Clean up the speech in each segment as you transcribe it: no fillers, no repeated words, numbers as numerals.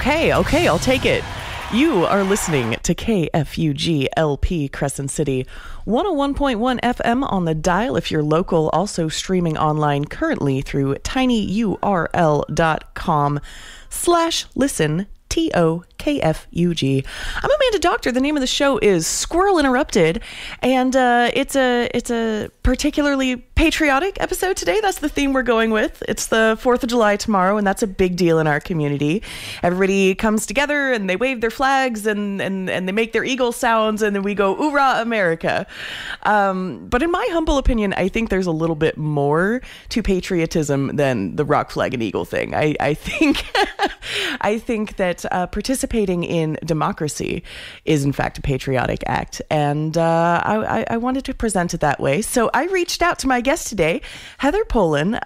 Okay, I'll take it. You are listening to KFUG LP Crescent City, 101.1 FM on the dial if you're local, also streaming online currently through tinyurl.com/listen, TOKFUG. I'm Amanda Dockter. The name of the show is Squirrel Interrupted, and it's a particularly patriotic episode today. That's the theme we're going with. It's the 4th of July tomorrow, and that's a big deal in our community. Everybody comes together and they wave their flags and they make their eagle sounds, and then we go, "Oorah, America!" But in my humble opinion, I think there's a little bit more to patriotism than the rock, flag, and eagle thing. I think I think that participating in democracy is in fact a patriotic act, and I wanted to present it that way. So I reached out to my guest today, Heather Polen,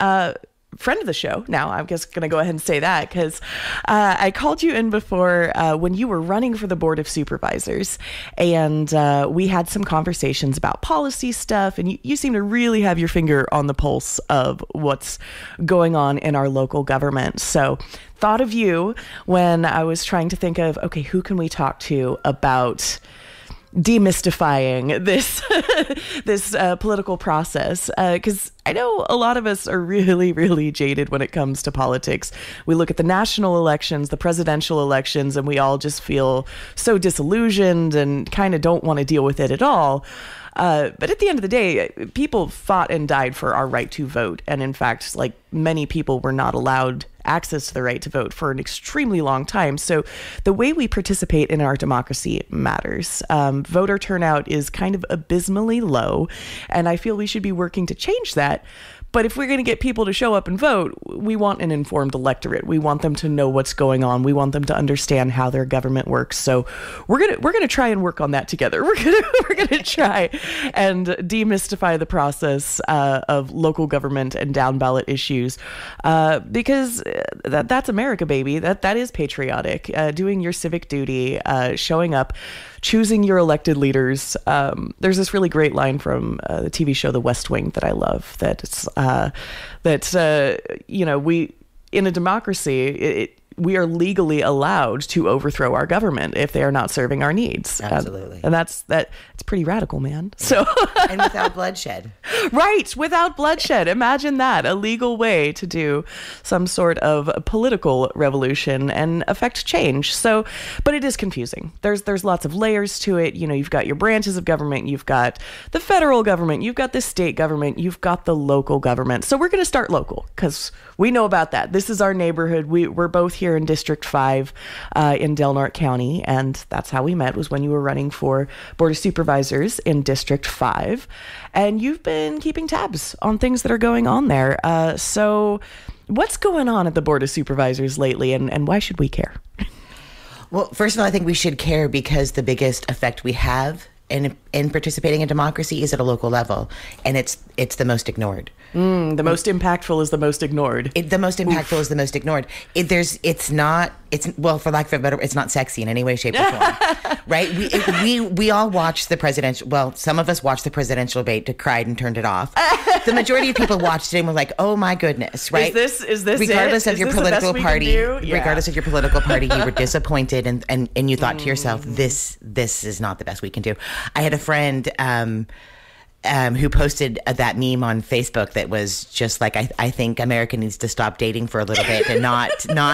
friend of the show. Now I'm just going to go ahead and say that because I called you in before when you were running for the Board of Supervisors, and we had some conversations about policy stuff, and you seem to really have your finger on the pulse of what's going on in our local government. So thought of you when I was trying to think of, okay, who can we talk to about demystifying this this political process, because I know a lot of us are really, really jaded when it comes to politics. We look at the national elections, the presidential elections, and we all just feel so disillusioned and kind of don't want to deal with it at all. But at the end of the day, people fought and died for our right to vote. And in fact, like, many people were not allowed access to the right to vote for an extremely long time. So the way we participate in our democracy matters. Voter turnout is kind of abysmally low, and I feel we should be working to change that. But if we're going to get people to show up and vote, we want an informed electorate. We want them to know what's going on. We want them to understand how their government works. So we're gonna try and work on that together. We're gonna try and demystify the process of local government and down ballot issues, because that's America, baby. That is patriotic. Doing your civic duty, showing up, choosing your elected leaders. There's this really great line from the TV show The West Wing that I love, that it's we, in a democracy, we are legally allowed to overthrow our government if they are not serving our needs. Absolutely. And it's pretty radical, man. So and without bloodshed. Right, without bloodshed. Imagine that, a legal way to do some sort of political revolution and affect change. So, but it is confusing. There's lots of layers to it. You know, you've got your branches of government, you've got the federal government, you've got the state government, you've got the local government. So we're going to start local because we know about that. This is our neighborhood. We're both here in District 5 in Norte County, and that's how we met, was when you were running for Board of Supervisors in District 5, and you've been keeping tabs on things that are going on there. So what's going on at the Board of Supervisors lately, and why should we care? Well, first of all, I think we should care because the biggest effect we have in participating in democracy is at a local level, and it's the most ignored. The most impactful is the most ignored. The most impactful is the most ignored. It's not sexy in any way, shape, or form, right? We all watched the presidential. Well, some of us watched the presidential debate, cried and turned it off. The majority of people watched it and were like, "Oh my goodness!" Right? Is this regardless it? of your political party? Yeah. Regardless of your political party, you were disappointed and you thought to yourself, "This is not the best we can do." I had a friend who posted that meme on Facebook that was just like, I think America needs to stop dating for a little bit and not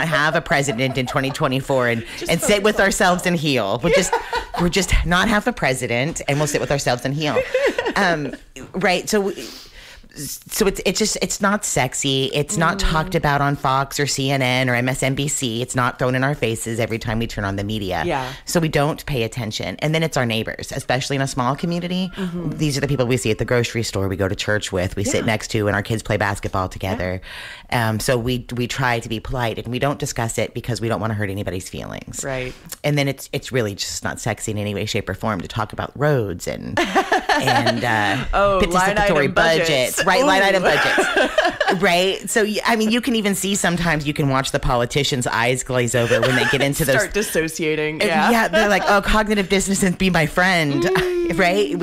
have a president in 2024 and sit with ourselves and heal. We'll just not have a president, and we'll sit with ourselves and heal. Right. So it's not sexy. It's not talked about on Fox or CNN or MSNBC. It's not thrown in our faces every time we turn on the media. Yeah. So we don't pay attention. And then it's our neighbors, especially in a small community. Mm-hmm. These are the people we see at the grocery store, we go to church with, we sit next to, and our kids play basketball together. Yeah. So we try to be polite, and we don't discuss it because we don't want to hurt anybody's feelings. Right. And then it's really just not sexy in any way, shape, or form to talk about roads and participatory budgets. Right, line item budgets. Right? So, I mean, you can even see sometimes you can watch the politicians' eyes glaze over when they get into those. Start dissociating. Yeah. Yeah, they're like, oh, cognitive dissonance, be my friend. Right?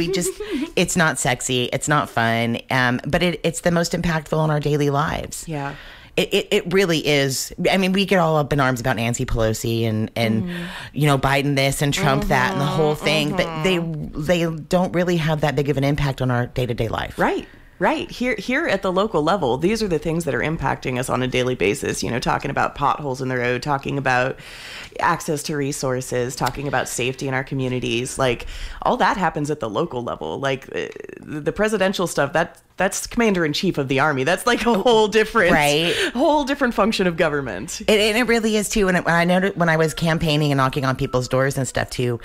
It's not sexy. It's not fun. But it's the most impactful in our daily lives. Yeah. it really is. I mean, we get all up in arms about Nancy Pelosi and Biden this and Trump that and the whole thing, but they don't really have that big of an impact on our day-to-day life. Right. Here at the local level, these are the things that are impacting us on a daily basis. Talking about potholes in the road, talking about access to resources, talking about safety in our communities. Like, all that happens at the local level. Like, the presidential stuff, that's commander-in-chief of the army. That's like a whole different function of government. And it really is too. And I noticed when I was campaigning and knocking on people's doors and stuff too,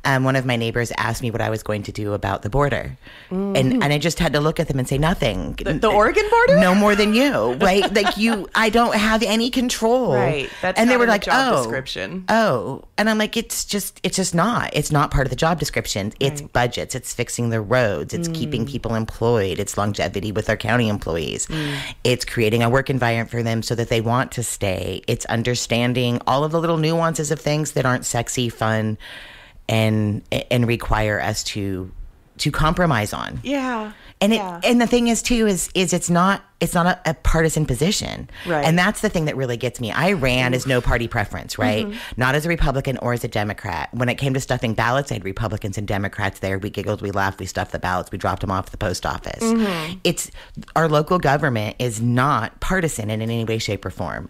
one of my neighbors asked me what I was going to do about the border, and I just had to look at them and say nothing. The Oregon border? No more than you, right? Like I don't have any control. Right. That's and not they were in the like, job description. And I'm like, it's just not. It's not part of the job description. It's budgets. It's fixing the roads. It's keeping people employed. It's longevity with our county employees. It's creating a work environment for them so that they want to stay. It's understanding all of the little nuances of things that aren't sexy, fun, and require us to compromise on. Yeah. And the thing is too is it's not a partisan position. Right. And that's the thing that really gets me. I ran as no party preference, right? Not as a Republican or as a Democrat. When it came to stuffing ballots, I had Republicans and Democrats there. We giggled, we laughed, we stuffed the ballots, we dropped them off at the post office. It's our local government is not partisan in any way, shape, or form.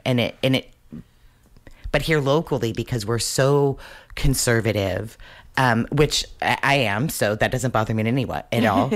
But here locally, because we're so conservative, which I am, so that doesn't bother me in any way at all.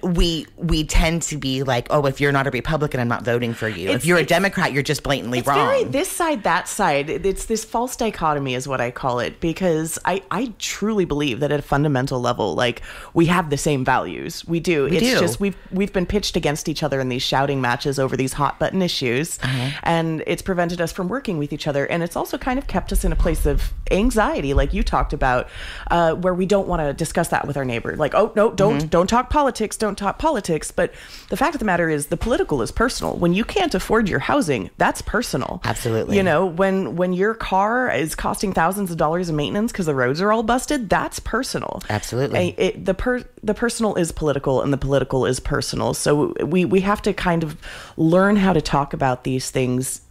We tend to be like, oh, if you're not a Republican, I'm not voting for you. If you're a Democrat, you're just blatantly wrong. Very this side, that side. It's this false dichotomy is what I call it, because I truly believe that at a fundamental level, like, we have the same values. We do. It's just we've been pitched against each other in these shouting matches over these hot button issues, and it's prevented us from working with each other, and it's also kind of kept us in a place of anxiety, like you talked about. Where we don't want to discuss that with our neighbor. Like, oh, no, don't talk politics, don't talk politics. But the fact of the matter is the political is personal. When you can't afford your housing, that's personal. Absolutely. When your car is costing thousands of dollars in maintenance because the roads are all busted, that's personal. Absolutely. The personal is political and the political is personal. So we have to kind of learn how to talk about these things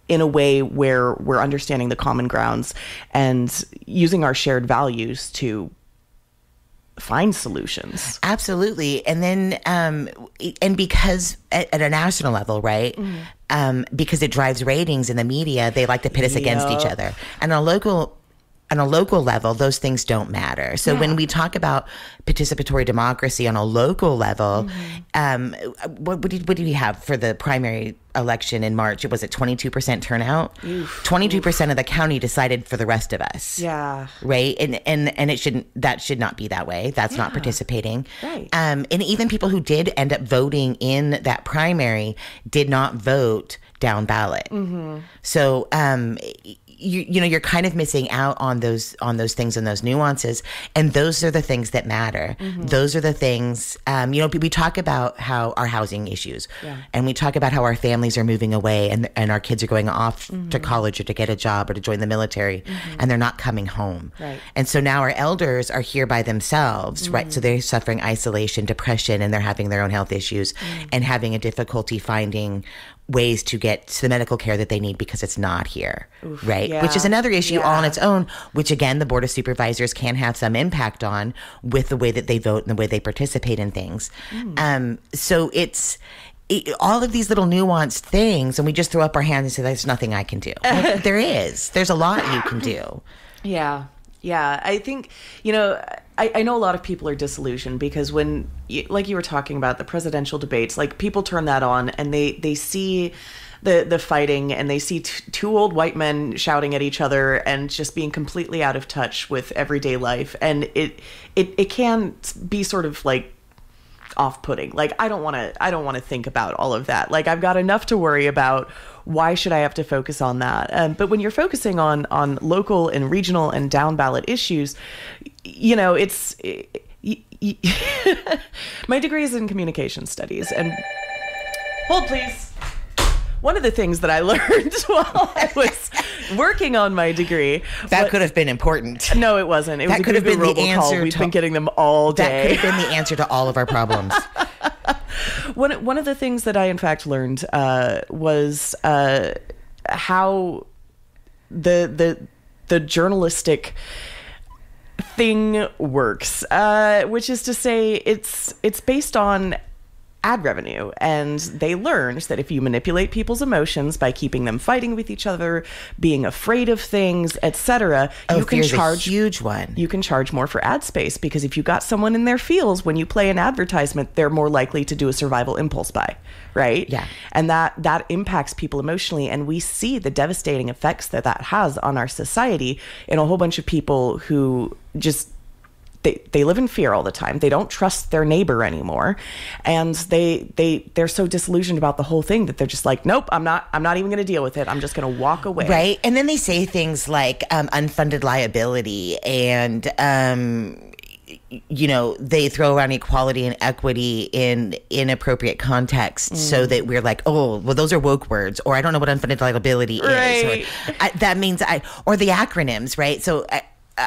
in a way where we're understanding the common grounds and using our shared values to find solutions. Absolutely. And then, and because at a national level, right? Because it drives ratings in the media, they like to pit us against each other. And on a local level, those things don't matter. So when we talk about participatory democracy on a local level, what did we have for the primary election in March? Was it 22% turnout? 22% of the county decided for the rest of us. Yeah. Right. And that should not be that way. That's not participating. Right. And even people who did end up voting in that primary did not vote down ballot. So, you're kind of missing out on those things and those nuances, and those are the things that matter. Those are the things. We talk about how our housing issues, and we talk about how our families are moving away, and our kids are going off to college or to get a job or to join the military, and they're not coming home. Right. And so now our elders are here by themselves, right? So they're suffering isolation, depression, and they're having their own health issues, and having a difficulty finding ways to get to the medical care that they need because it's not here, right? Yeah. Which is another issue all on its own, which again, the Board of Supervisors can have some impact on with the way that they vote and the way they participate in things. So it's all of these little nuanced things, and we just throw up our hands and say, there's nothing I can do. Like, there is. There's a lot you can do. Yeah. I think, I know a lot of people are disillusioned because when, like you were talking about the presidential debates, like people turn that on and they see the fighting and they see two old white men shouting at each other and just being completely out of touch with everyday life. And it can be sort of like off-putting. Like, I don't want to think about all of that. Like, I've got enough to worry about. Why should I have to focus on that? But when you're focusing on local and regional and down ballot issues, it's my degree is in communication studies. And hold please. One of the things that I learned while I was working on my degree. That could have been important. No, it wasn't. It was that could have been the answer. We've been getting them all day. That could have been the answer to all of our problems. One of the things that I in fact learned was how the journalistic thing works, which is to say it's based on ad revenue, and they learned that if you manipulate people's emotions by keeping them fighting with each other, being afraid of things, etc., you can charge a huge one. You can charge more for ad space, because if you got someone in their feels when you play an advertisement, they're more likely to do a survival impulse buy, right? Yeah. And that impacts people emotionally, and we see the devastating effects that has on our society in a whole bunch of people who just they live in fear all the time. They don't trust their neighbor anymore, and they're so disillusioned about the whole thing that they're just like, nope, I'm not even going to deal with it. I'm just going to walk away. Right. And then they say things like unfunded liability, and they throw around equality and equity in inappropriate context, so that we're like, oh, well, those are woke words, or I don't know what unfunded liability is, or that means or the acronyms, right? So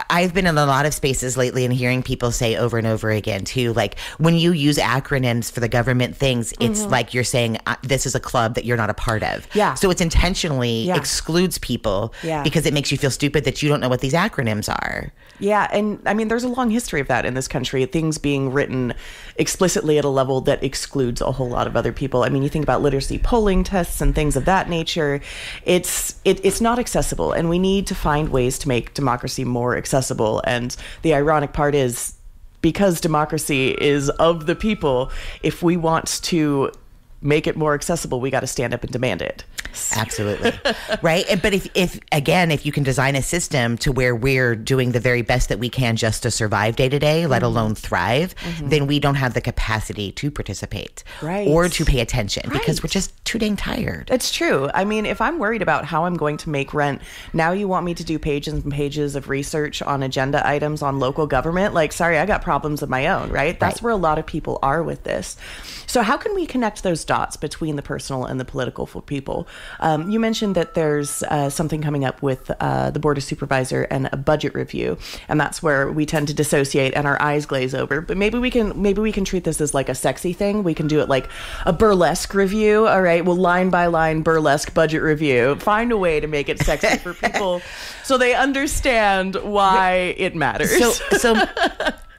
I've been in a lot of spaces lately and hearing people say over and over again too, like when you use acronyms for the government things, it's like you're saying this is a club that you're not a part of. Yeah. So it's intentionally excludes people because it makes you feel stupid that you don't know what these acronyms are. Yeah. And I mean, there's a long history of that in this country, things being written explicitly at a level that excludes a whole lot of other people. I mean, you think about literacy polling tests and things of that nature. It's not accessible, and we need to find ways to make democracy more accessible. And the ironic part is, because democracy is of the people, if we want to make it more accessible, we got to stand up and demand it. Absolutely. Right. But if you can design a system to where we're doing the very best that we can just to survive day to day, let alone thrive, then we don't have the capacity to participate or to pay attention because we're just too dang tired. It's true. I mean, if I'm worried about how I'm going to make rent, now you want me to do pages and pages of research on agenda items on local government? Like, sorry, I got problems of my own, right? That's where a lot of people are with this. So how can we connect those dots between the personal and the political for people? You mentioned that there's something coming up with the Board of Supervisor and a budget review, and that's where we tend to dissociate and our eyes glaze over. But maybe we can treat this as like a sexy thing. We can do it like a burlesque review. All right, well, line by line burlesque budget review. Find a way to make it sexy for people so they understand why it matters.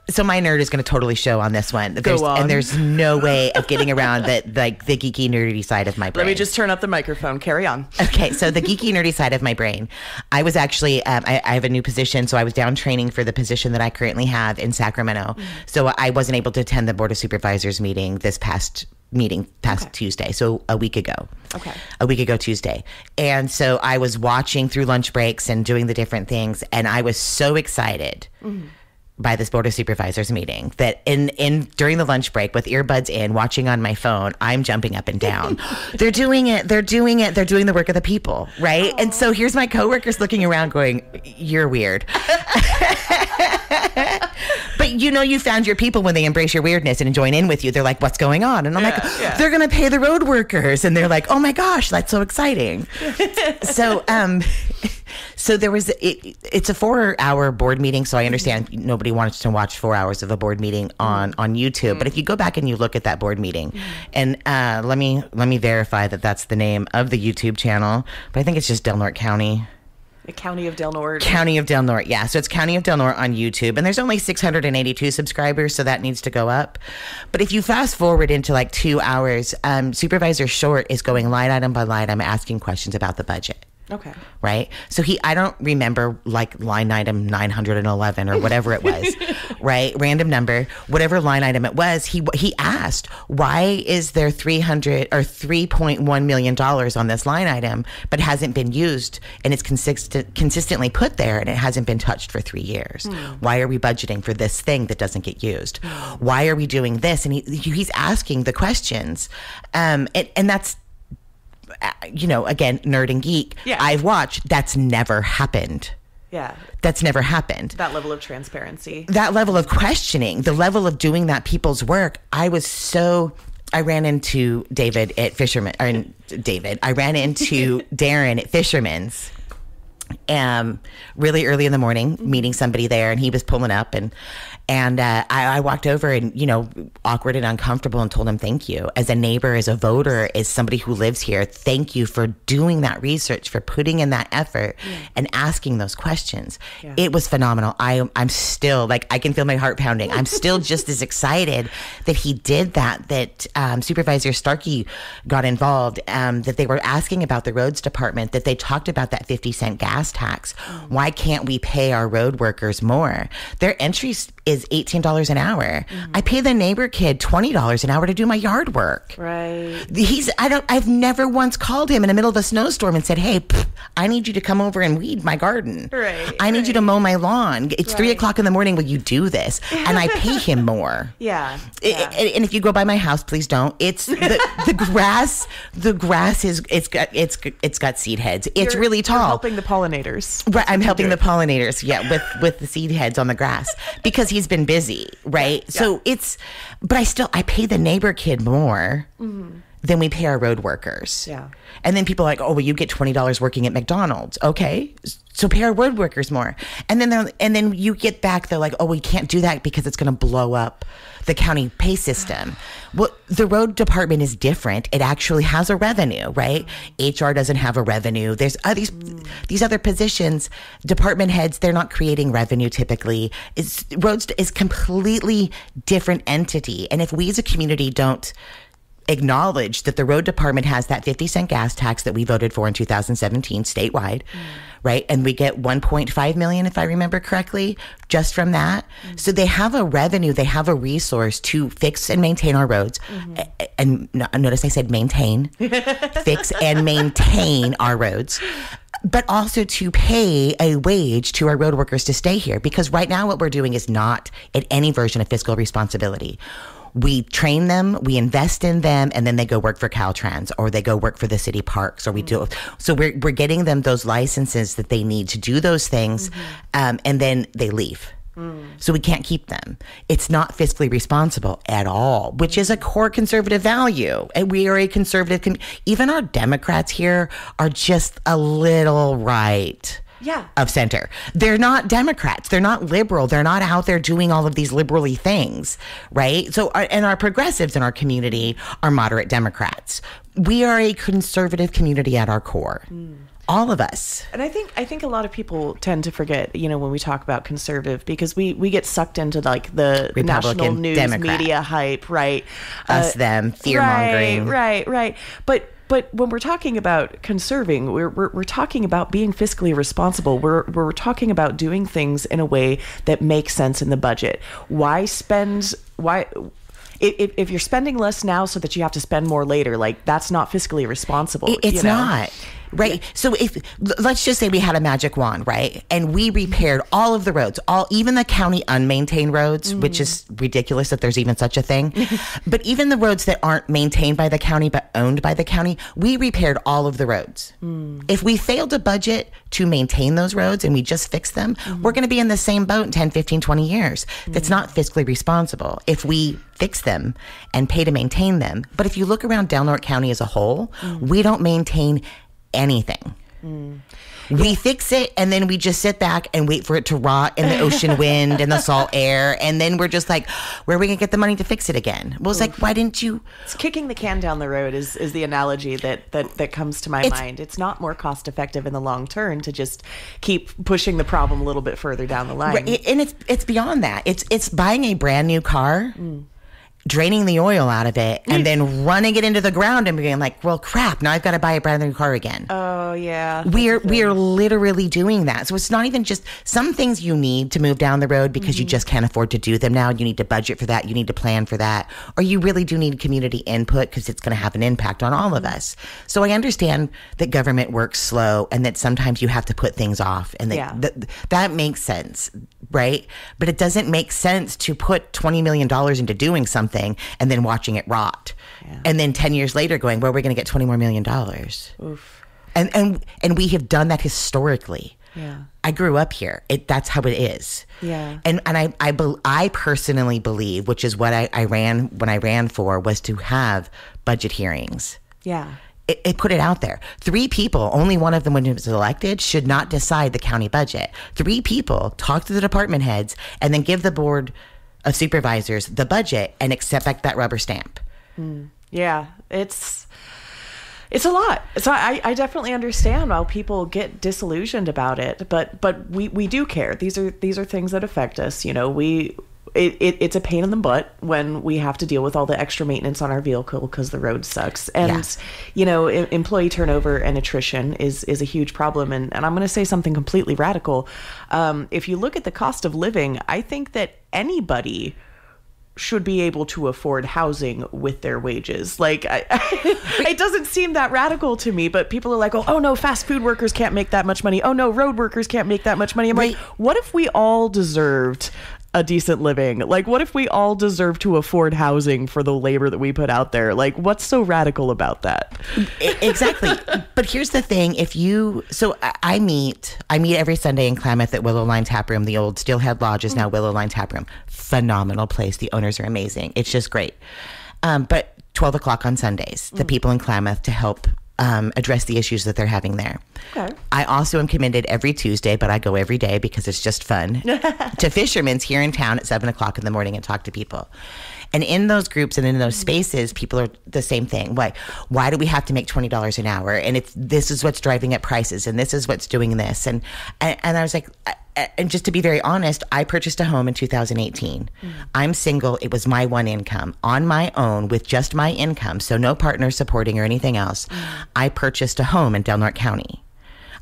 So my nerd is going to totally show on this one. And there's no way of getting around that, like the geeky, nerdy side of my brain. Let me just turn up the microphone. Carry on. Okay. So the geeky, nerdy side of my brain. I was actually, I have a new position. So I was down training for the position that I currently have in Sacramento. So I wasn't able to attend the Board of Supervisors meeting past Tuesday. So a week ago. Okay. A week ago Tuesday. And so I was watching through lunch breaks and doing the different things. And I was so excited by this Board of Supervisors meeting that during the lunch break with earbuds in, watching on my phone, I'm jumping up and down. They're doing it. They're doing the work of the people. Right. And so here's my coworkers looking around going, you're weird. But you found your people when they embrace your weirdness and join in with you. They're like, what's going on? And I'm like, they're going to pay the road workers. And they're like, oh my gosh, that's so exciting. So there was, it's a 4-hour board meeting. So I understand nobody wants to watch 4 hours of a board meeting on YouTube. But if you go back and you look at that board meeting, and let me verify that that's the name of the YouTube channel, but I think it's just Del Norte County. The County of Del Norte. County of Del Norte, yeah. So it's County of Del Norte on YouTube. And there's only 682 subscribers, so that needs to go up. But if you fast forward into like 2 hours, Supervisor Short is going line item by line item asking questions about the budget. Okay. Right? So I don't remember like line item 911 or whatever it was, right? Random number, whatever line item it was, he asked, why is there $3.1 million on this line item, but hasn't been used, and it's consistently put there and it hasn't been touched for 3 years? Why are we budgeting for this thing that doesn't get used? Why are we doing this? And he's asking the questions. And that's, again, nerd and geek. Yeah. I've watched. That's never happened. Yeah. That's never happened. That level of transparency. That level of questioning, the level of doing that people's work. I ran into David at Fisherman, I ran into Darren at Fisherman's. really early in the morning, meeting somebody there, and he was pulling up, and I walked over and, awkward and uncomfortable, and told him thank you. As a neighbor, as a voter, as somebody who lives here, thank you for doing that research, for putting in that effort and asking those questions. Yeah. It was phenomenal. I'm still, I can feel my heart pounding. I'm still just as excited that he did that Supervisor Starkey got involved, that they were asking about the roads department, that they talked about that 50-cent gas tax. Why can't we pay our road workers more? Their entry is $18 an hour. I pay the neighbor kid $20 an hour to do my yard work. Right. I've never once called him in the middle of a snowstorm and said, hey, I need you to come over and weed my garden. Right. I need you to mow my lawn. It's 3 o'clock in the morning. Will you do this? And I pay him more. Yeah. And if you go by my house, please don't. It's the grass. The grass it's got seed heads. It's really tall. You're helping the pollinators. Right. I'm helping the pollinators. Yeah. With the seed heads on the grass, because he's been busy. Right. Yeah. So but I pay the neighbor kid more than we pay our road workers. Yeah. And then people are like, oh, well, you get $20 working at McDonald's. Okay. So pay our road workers more. And then you get back, they're like, oh, we can't do that because it's going to blow up the county pay system. Well, the road department is different. It actually has a revenue, right? HR doesn't have a revenue. There's these other positions, department heads, they're not creating revenue typically. Roads is completely different entity. And if we as a community don't acknowledge that the road department has that 50-cent gas tax that we voted for in 2017 statewide, right? And we get 1.5 million, if I remember correctly, just from that. So they have a revenue, they have a resource to fix and maintain our roads. And notice I said maintain, fix and maintain our roads, but also to pay a wage to our road workers to stay here. Because right now what we're doing is not at any version of fiscal responsibility. We train them, we invest in them, and then they go work for Caltrans, or they go work for the city parks, or we do. So we're getting them those licenses that they need to do those things, and then they leave. So we can't keep them. It's not fiscally responsible at all, which is a core conservative value. And we are a conservative, even our Democrats here are just a little right. Yeah. Of center. They're not Democrats. They're not liberal. They're not out there doing all of these liberally things, right? So, our progressives in our community are moderate Democrats. We are a conservative community at our core. All of us. And I think a lot of people tend to forget, when we talk about conservative, because we get sucked into the Republican, national news Democrat. Media hype, right? Us, them, fear mongering. Right. But when we're talking about conserving, we're talking about being fiscally responsible. We're talking about doing things in a way that makes sense in the budget. If you're spending less now so that you have to spend more later, that's not fiscally responsible. It's not. Right. So let's just say we had a magic wand, right? And we repaired all of the roads, even the county unmaintained roads, which is ridiculous that there's even such a thing. But even the roads that aren't maintained by the county, but owned by the county, we repaired all of the roads. If we failed to budget to maintain those roads and we just fix them, we're going to be in the same boat in 10, 15, 20 years. That's not fiscally responsible if we fix them and pay to maintain them. But if you look around Del Norte County as a whole, we don't maintain anything. We fix it and then we just sit back and wait for it to rot in the ocean wind and the salt air, and then we're just like, where are we gonna get the money to fix it again? Well, it's like, why didn't you? It's kicking the can down the road is the analogy that comes to my mind. It's not more cost effective in the long term to just keep pushing the problem a little bit further down the line. Right, and it's beyond that. It's buying a brand new car, draining the oil out of it, and then running it into the ground and being like, well, crap, now I've got to buy a brand new car again. Oh, yeah. We are literally doing that. So it's not even just some things you need to move down the road because you just can't afford to do them now. You need to budget for that. You need to plan for that. Or you really do need community input because it's going to have an impact on all of us. So I understand that government works slow and that sometimes you have to put things off. And that makes sense, right? But it doesn't make sense to put $20 million into doing something and then watching it rot. And then 10 years later going, well, we're going to get $20 more million. Oof. And we have done that historically. Yeah. I grew up here. That's how it is. Yeah. And I personally believe, which is what I ran for, was to have budget hearings. Yeah. it put it out there. 3 people, only one of them when he was elected, should not decide the county budget. 3 people talk to the department heads and then give the Board of Supervisors the budget and accept that rubber stamp. Yeah, it's a lot. So I definitely understand how people get disillusioned about it, but we do care. These are things that affect us. You know, it's a pain in the butt when we have to deal with all the extra maintenance on our vehicle because the road sucks. And, you know, employee turnover and attrition is a huge problem. And I'm going to say something completely radical. If you look at the cost of living, I think that anybody should be able to afford housing with their wages. Like, it doesn't seem that radical to me, but people are like, oh no, fast food workers can't make that much money. Oh no, road workers can't make that much money. I'm like, what if we all deserved a decent living? Like, what if we all deserve to afford housing for the labor that we put out there? Like, what's so radical about that? Exactly. But here's the thing. So I meet every Sunday in Klamath at Willow Line Tap Room. The old Steelhead Lodge is now Willow Line Tap Room. Phenomenal place. The owners are amazing. It's just great. But 12 o'clock on Sundays, the people in Klamath to help address the issues that they're having there. Okay. I also am committed every Tuesday, but I go every day because it's just fun, to Fisherman's here in town at 7 o'clock in the morning and talk to people. And in those groups and in those spaces, people are the same thing. Like, why do we have to make $20 an hour? And if this is what's driving up prices and this is what's doing this. And I was like, and just to be very honest, I purchased a home in 2018. I'm single. It was my one income on my own with just my income. So no partner supporting or anything else. I purchased a home in Del Norte County.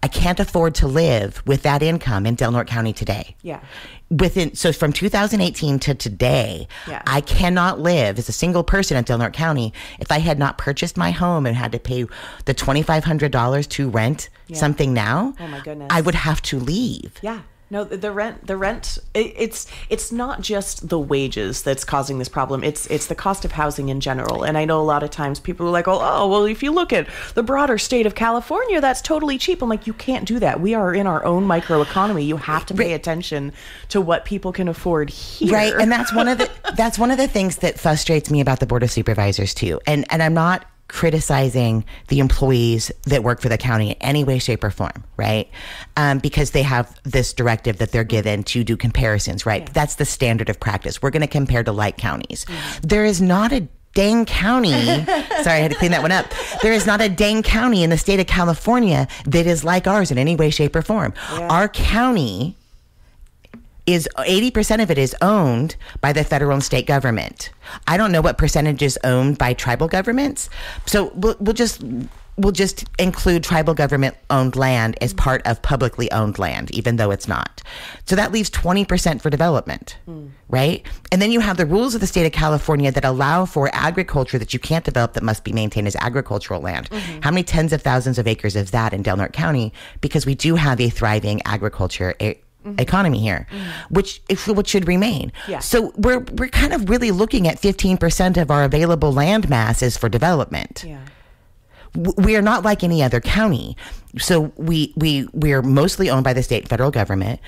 I can't afford to live with that income in Del Norte County today. Yeah. So from 2018 to today, I cannot live as a single person in Del Norte County if I had not purchased my home and had to pay the $2,500 to rent something now. Oh my goodness. I would have to leave. Yeah. No, the rent, it's not just the wages that's causing this problem. It's the cost of housing in general. And I know a lot of times people are like, oh, well, if you look at the broader state of California, that's totally cheap. I'm like, you can't do that. We are in our own microeconomy. You have to pay attention to what people can afford here. Right. And that's one of the things that frustrates me about the Board of Supervisors too. And I'm not criticizing the employees that work for the county in any way, shape, or form, right? Because they have this directive that they're given to do comparisons, right? Yeah. That's the standard of practice. We're going to compare to like counties. There is not a dang county. Sorry, I had to clean that one up. There is not a dang county in the state of California that is like ours in any way, shape, or form. Yeah. Our county is 80% of it is owned by the federal and state government. I don't know what percentage is owned by tribal governments. So we'll just include tribal government owned land as part of publicly owned land, even though it's not. So that leaves 20% for development, right? And then you have the rules of the state of California that allow for agriculture that you can't develop that must be maintained as agricultural land. How many tens of thousands of acres of that in Del Norte County? Because we do have a thriving agriculture economy here, which should remain. Yeah. So we're kind of really looking at 15% of our available land mass is for development. Yeah. We are not like any other county. So we are mostly owned by the state and federal government.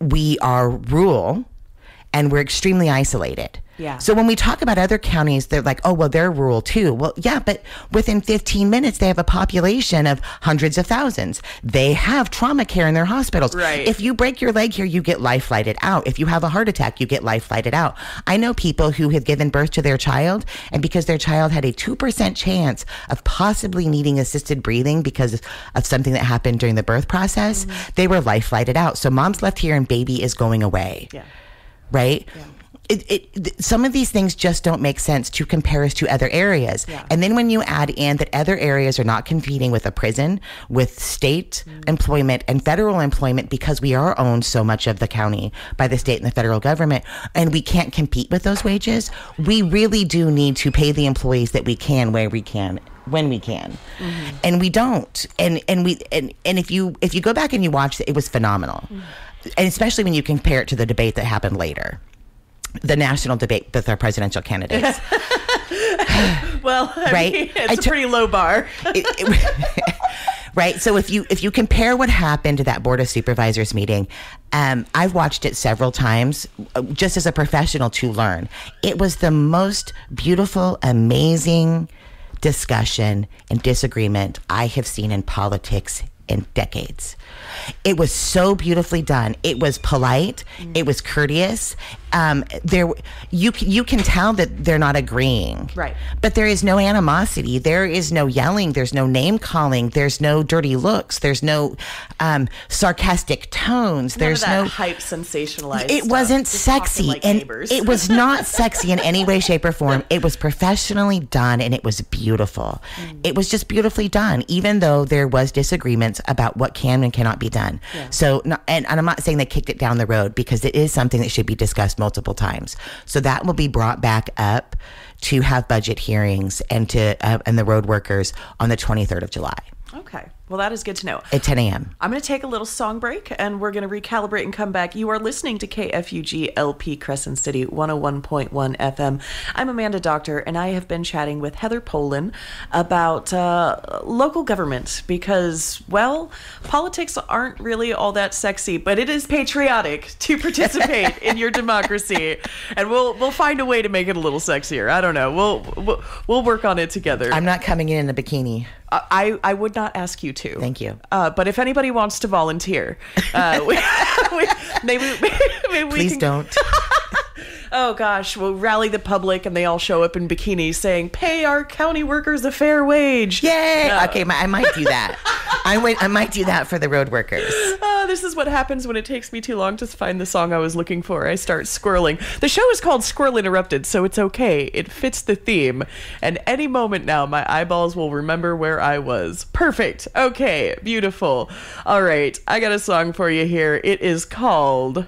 We are rural and we're extremely isolated. Yeah. So when we talk about other counties, they're like, oh, well, they're rural too. Well, yeah, but within 15 minutes, they have a population of hundreds of thousands. They have trauma care in their hospitals. Right. If you break your leg here, you get life flighted out. If you have a heart attack, you get life flighted out. I know people who have given birth to their child, and because their child had a 2% chance of possibly needing assisted breathing because of something that happened during the birth process, they were life flighted out. So mom's left here and baby is going away. Yeah. Right? Yeah. Some of these things just don't make sense to compare us to other areas. Yeah. And then when you add in that other areas are not competing with a prison, with state employment and federal employment because we are owned so much of the county by the state and the federal government, and we can't compete with those wages, we really do need to pay the employees that we can where we can when we can. And we don't. And if you go back and you watch it, it was phenomenal. And especially when you compare it to the debate that happened later. The national debate with our presidential candidates. Well, I mean, it's a pretty low bar. Right. So if you compare what happened to that Board of Supervisors meeting, I've watched it several times just as a professional to learn. It was the most beautiful, amazing discussion and disagreement I have seen in politics in decades. It was so beautifully done. It was polite. It was courteous. You can tell that they're not agreeing. Right. But there is no animosity. There is no yelling. There's no name calling. There's no dirty looks. There's no sarcastic tones. There's no hype sensationalized. It wasn't sexy, like and neighbors. It was not sexy in any way, shape, or form. It was professionally done, and it was beautiful. It was just beautifully done, even though there was disagreements about what can and cannot be done. Yeah. So, and I'm not saying they kicked it down the road, because it is something that should be discussed multiple times. So that will be brought back up to have budget hearings and the road workers on the 23rd of July. Okay. Well, that is good to know. At 10 a.m. I'm going to take a little song break, and we're going to recalibrate and come back. You are listening to KFUG LP Crescent City 101.1 FM. I'm Amanda Dockter, and I have been chatting with Heather Polen about local government because, well, politics aren't really all that sexy, but it is patriotic to participate in your democracy, and we'll find a way to make it a little sexier. I don't know. We'll work on it together. I'm not coming in a bikini. I would not ask you to. Thank you. But if anybody wants to volunteer, maybe Please don't. Oh gosh, we'll rally the public and they all show up in bikinis saying, "Pay our county workers a fair wage." Yay! Okay, I might do that. I might do that for the road workers. This is what happens when it takes me too long to find the song I was looking for. I start squirreling. The show is called Squirrel Interrupted, so it's okay. It fits the theme. And any moment now, my eyeballs will remember where I was. Perfect. Okay, beautiful. All right, I got a song for you here. It is called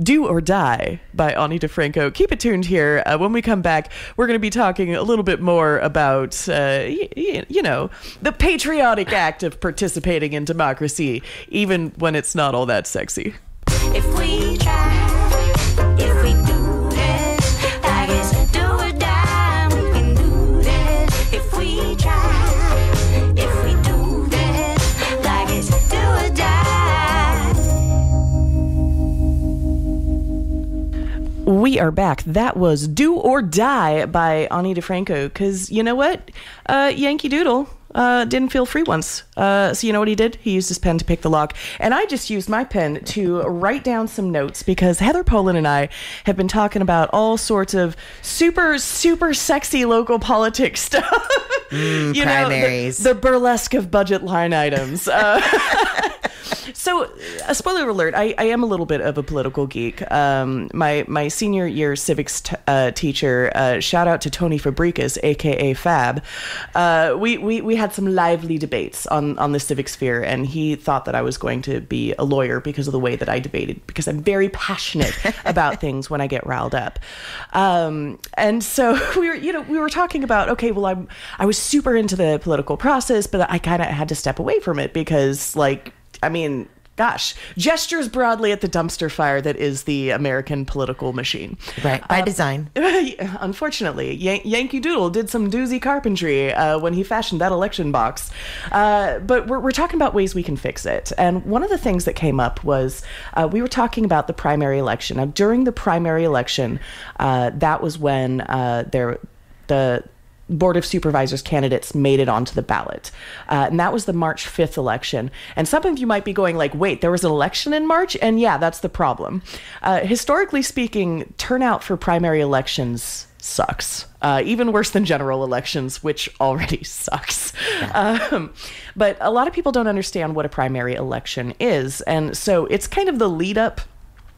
Do or Die by Ani DeFranco. Keep it tuned here. When we come back, we're going to be talking a little bit more about, the patriotic act of participating in democracy, even when it's not all that sexy. If we try, if we do this, I guess do or die, we can do this. If we try, if we do this, I guess do or die. We are back. That was Do or Die by Ani DeFranco, because you know what? Yankee Doodle didn't feel free once. So you know what he did? He used his pen to pick the lock. And I just used my pen to write down some notes, because Heather Polen and I have been talking about all sorts of super, super sexy local politics stuff. Primaries. The burlesque of budget line items. So, a spoiler alert, I am a little bit of a political geek. My senior year civics teacher, shout out to Tony Fabricas, a.k.a. Fab, we had some lively debates on the civic sphere, and he thought that I was going to be a lawyer because of the way that I debated, because I'm very passionate about things when I get riled up. And so we were talking about, okay, well, I was super into the political process, but I kind of had to step away from it because, gosh, gestures broadly at the dumpster fire that is the American political machine. Right, by design. Unfortunately, Yankee Doodle did some doozy carpentry when he fashioned that election box. But we're talking about ways we can fix it. And one of the things that came up was we were talking about the primary election. Now, during the primary election, that was when the Board of Supervisors candidates made it onto the ballot. And that was the March 5th election. And some of you might be going like, wait, there was an election in March? And yeah, that's the problem. Historically speaking, turnout for primary elections sucks. Even worse than general elections, which already sucks. Yeah. But a lot of people don't understand what a primary election is. And so it's kind of the lead up.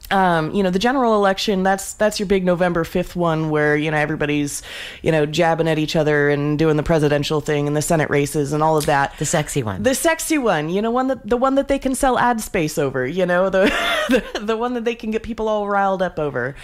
The general election, that's your big November 5th one where, everybody's, jabbing at each other and doing the presidential thing and the Senate races and all of that. The sexy one. The sexy one, the one that they can sell ad space over, the one that they can get people all riled up over.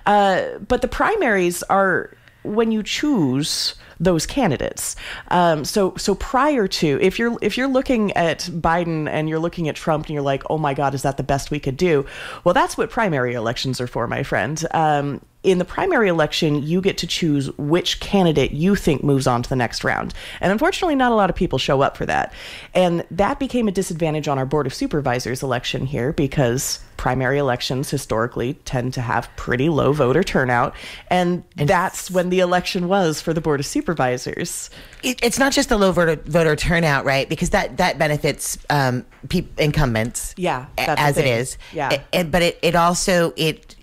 But the primaries are when you choose those candidates. So prior to, if you're looking at Biden and you're looking at Trump and you're like, oh my God, is that the best we could do? Well, that's what primary elections are for, my friend. In the primary election, you get to choose which candidate you think moves on to the next round. And unfortunately, not a lot of people show up for that. And that became a disadvantage on our Board of Supervisors election here because primary elections historically tend to have pretty low voter turnout. And that's when the election was for the Board of Supervisors. It's not just the low voter turnout, right? Because that benefits incumbents. Yeah, as it is. Yeah, but it also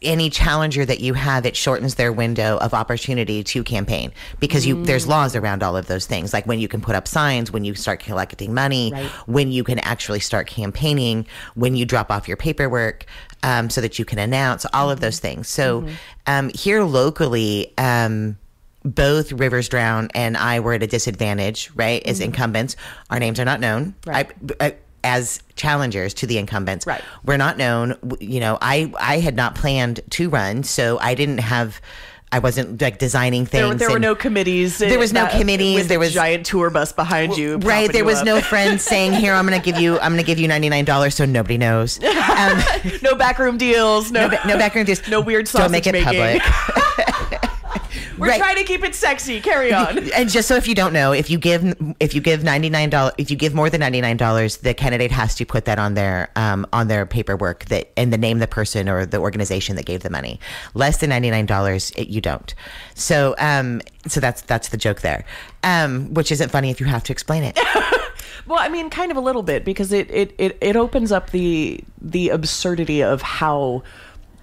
any challenger that you have, it shortens their window of opportunity to campaign because there's laws around all of those things, like when you can put up signs, when you start collecting money, right, when you can actually start campaigning, when you drop off your paperwork, so that you can announce all of those things. So here locally, both Rivers Drown and I were at a disadvantage, right? As incumbents, our names are not known. Right. As challengers to the incumbents, right? We're not known. You know, I had not planned to run, so I wasn't like designing things. There were no committees. There was no committees. With there was a giant tour bus behind you. Right. There was no friend saying, "Here, I'm going to give you $99," so nobody knows. No backroom deals. No backroom deals. No weird sausage Don't make it making. public. We're trying to keep it sexy. Carry on. And just so if you don't know, if you give $99, if you give more than $99, the candidate has to put that on their paperwork and the name of the person or the organization that gave the money. Less than $99, you don't. So that's the joke there, which isn't funny if you have to explain it. Well, I mean, kind of a little bit, because it opens up the absurdity of how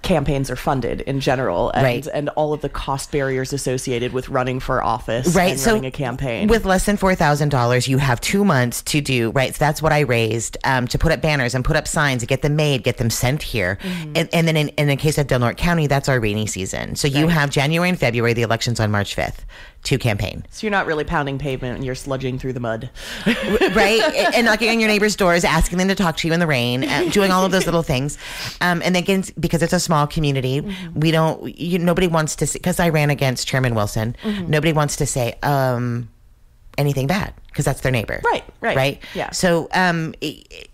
campaigns are funded in general, and, right, and all of the cost barriers associated with running for office, right, and so running a campaign. With less than $4,000, you have 2 months to do, right? So that's what I raised, to put up banners and put up signs, to get them made, get them sent here. And then in the case of Norte County, that's our rainy season. So you have January and February, the election's on March 5th. To campaign. So you're not really pounding pavement and you're sludging through the mud. Right? And knocking on your neighbor's doors, asking them to talk to you in the rain, doing all of those little things. And again, because it's a small community, nobody wants to, because I ran against Chairman Wilson, nobody wants to say anything bad, because that's their neighbor. Right. Yeah. So,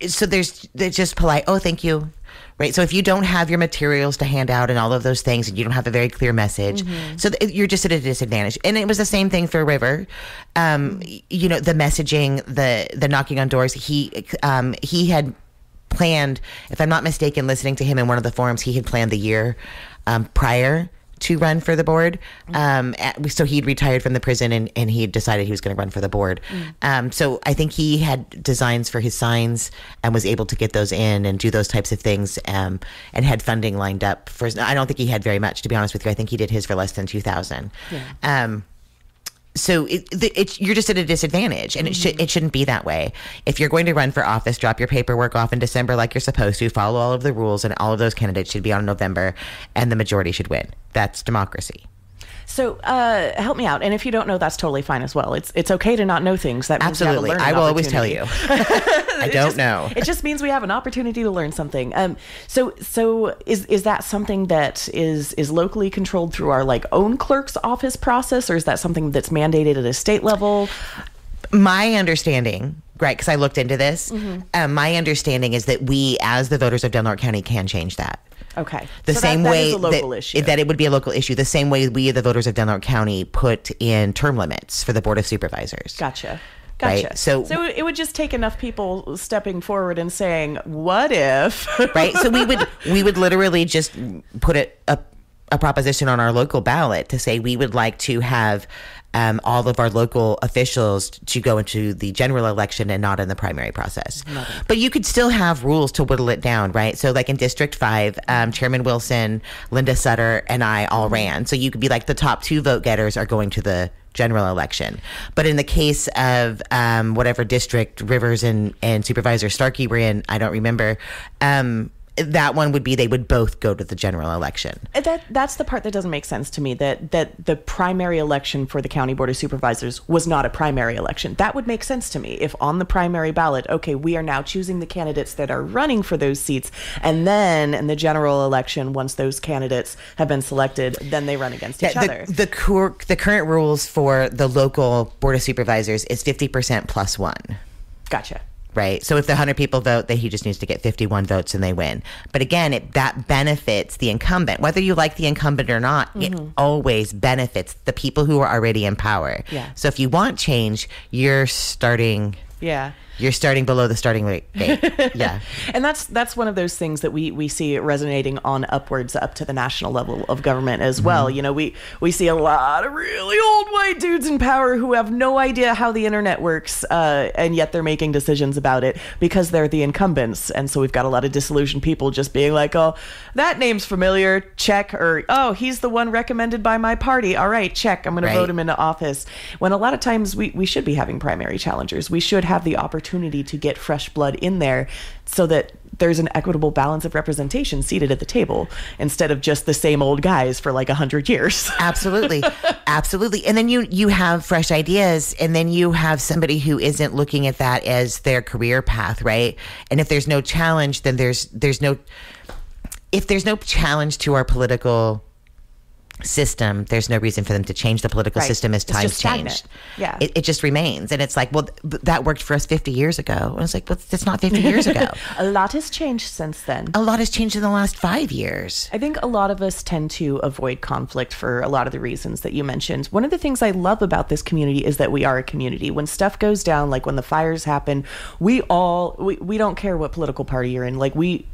so there's just polite, oh, thank you. Right. So if you don't have your materials to hand out and all of those things, and you don't have a very clear message, so you're just at a disadvantage. And it was the same thing for River. The messaging, the knocking on doors. He had planned, if I'm not mistaken, listening to him in one of the forums, he had planned the year prior to run for the board. So he'd retired from the prison and he decided he was going to run for the board. So I think he had designs for his signs and was able to get those in and do those types of things, and had funding lined up for. I don't think he had very much, to be honest with you. I think he did his for less than $2,000. Yeah. So you're just at a disadvantage, and it shouldn't be that way. If you're going to run for office, drop your paperwork off in December like you're supposed to, follow all of the rules, and all of those candidates should be on in November, and the majority should win. That's democracy. So help me out, and if you don't know, that's totally fine as well. It's okay to not know things. That means absolutely. I will always tell you. I don't know. It just means we have an opportunity to learn something. So is that something that is locally controlled through our own clerk's office process, or is that something that's mandated at a state level? My understanding, right, because I looked into this, my understanding is that we, as the voters of Norte County, can change that. Okay. The same way that it would be a local issue, the same way we, the voters of Norte County, put in term limits for the Board of Supervisors. Gotcha. Right? So it would just take enough people stepping forward and saying, "What if?" Right. So we would literally just put a proposition on our local ballot to say we would like to have all of our local officials to go into the general election and not in the primary process. But you could still have rules to whittle it down, right? So like in District 5, Chairman Wilson, Linda Sutter, and I all ran. So you could be like the top 2 vote getters are going to the general election. But in the case of whatever district Rivers and Supervisor Starkey were in, I don't remember, that one would be they would both go to the general election. That's the part that doesn't make sense to me, that the primary election for the County Board of Supervisors was not a primary election. That would make sense to me if on the primary ballot, okay, we are now choosing the candidates that are running for those seats, and then in the general election, once those candidates have been selected, then they run against each other. The current rules for the local Board of Supervisors is 50% plus 1. Gotcha. Right. So if the 100 people vote, then he just needs to get 51 votes and they win. But again, that benefits the incumbent. Whether you like the incumbent or not, it always benefits the people who are already in power. Yeah. So if you want change, you're starting. Yeah. You're starting below the starting rate. Yeah. And that's one of those things that we see resonating on upwards up to the national level of government as well. You know, we see a lot of really old white dudes in power who have no idea how the internet works, and yet they're making decisions about it because they're the incumbents. And so we've got a lot of disillusioned people just being like, oh, that name's familiar, check, or oh, he's the one recommended by my party. All right, check. I'm going to vote him into office. When a lot of times we should be having primary challengers. We should have the opportunity to get fresh blood in there so that there's an equitable balance of representation seated at the table instead of just the same old guys for like 100 years. Absolutely. Absolutely. And then you have fresh ideas, and then you have somebody who isn't looking at that as their career path, right? And if there's no challenge, then there's no challenge to our political system, there's no reason for them to change the political system as times change. Yeah. It just remains. And it's like, well, that worked for us 50 years ago. And it's like, well, that's not 50 years ago. A lot has changed since then. A lot has changed in the last 5 years. I think a lot of us tend to avoid conflict for a lot of the reasons that you mentioned. One of the things I love about this community is that we are a community. When stuff goes down, like when the fires happen, we don't care what political party you're in. Like we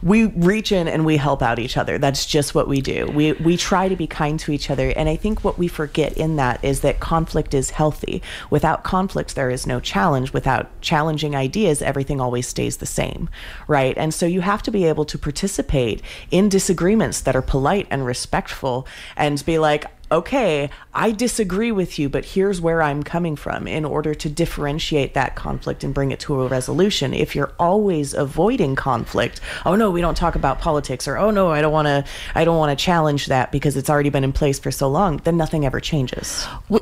reach in and we help out each other. That's just what we do. We try to be kind to each other. And I think what we forget in that is that conflict is healthy. Without conflict, there is no challenge. Without challenging ideas, everything always stays the same, right? And so you have to be able to participate in disagreements that are polite and respectful and be like, okay, I disagree with you, but here's where I'm coming from, in order to differentiate that conflict and bring it to a resolution. If you're always avoiding conflict, oh no, we don't talk about politics, or oh no, I don't want to challenge that because it's already been in place for so long, then nothing ever changes. Well,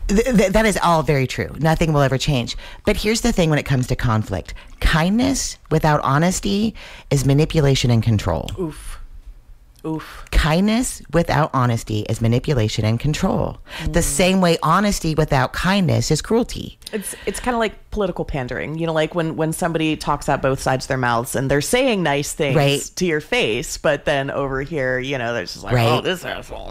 that is all very true. Nothing will ever change. But here's the thing when it comes to conflict. Kindness without honesty is manipulation and control. Oof. Kindness without honesty is manipulation and control. The same way honesty without kindness is cruelty. It's kind of like political pandering. You know, like when somebody talks out both sides of their mouths and they're saying nice things to your face, but then over here, you know, they're just like, oh, this asshole.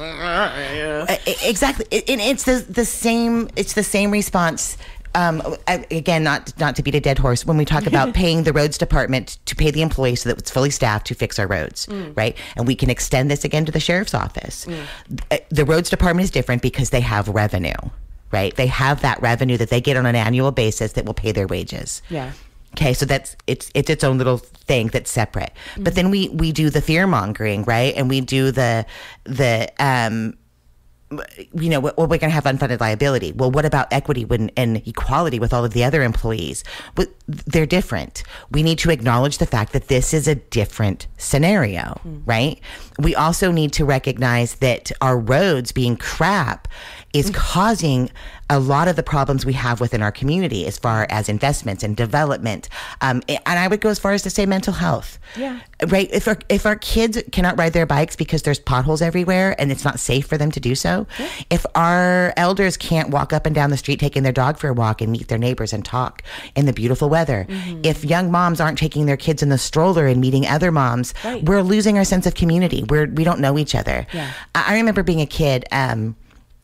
Exactly. And it's the same response. Again, not to beat a dead horse, when we talk about paying the roads department to pay the employees so that it's fully staffed to fix our roads, right? And we can extend this again to the sheriff's office. The roads department is different because they have revenue, right? They have that revenue that they get on an annual basis that will pay their wages. Yeah. Okay, so it's its own little thing that's separate. But then we do the fear mongering, right? And we do the you know, well, we're going to have unfunded liability. Well, what about equity and equality with all of the other employees? But they're different. We need to acknowledge the fact that this is a different scenario, right? We also need to recognize that our roads being crap is causing a lot of the problems we have within our community as far as investments and development. And I would go as far as to say mental health. Yeah. Right? If our kids cannot ride their bikes because there's potholes everywhere and it's not safe for them to do so, if our elders can't walk up and down the street taking their dog for a walk and meet their neighbors and talk in the beautiful weather, if young moms aren't taking their kids in the stroller and meeting other moms, we're losing our sense of community. We don't know each other. Yeah. I remember being a kid,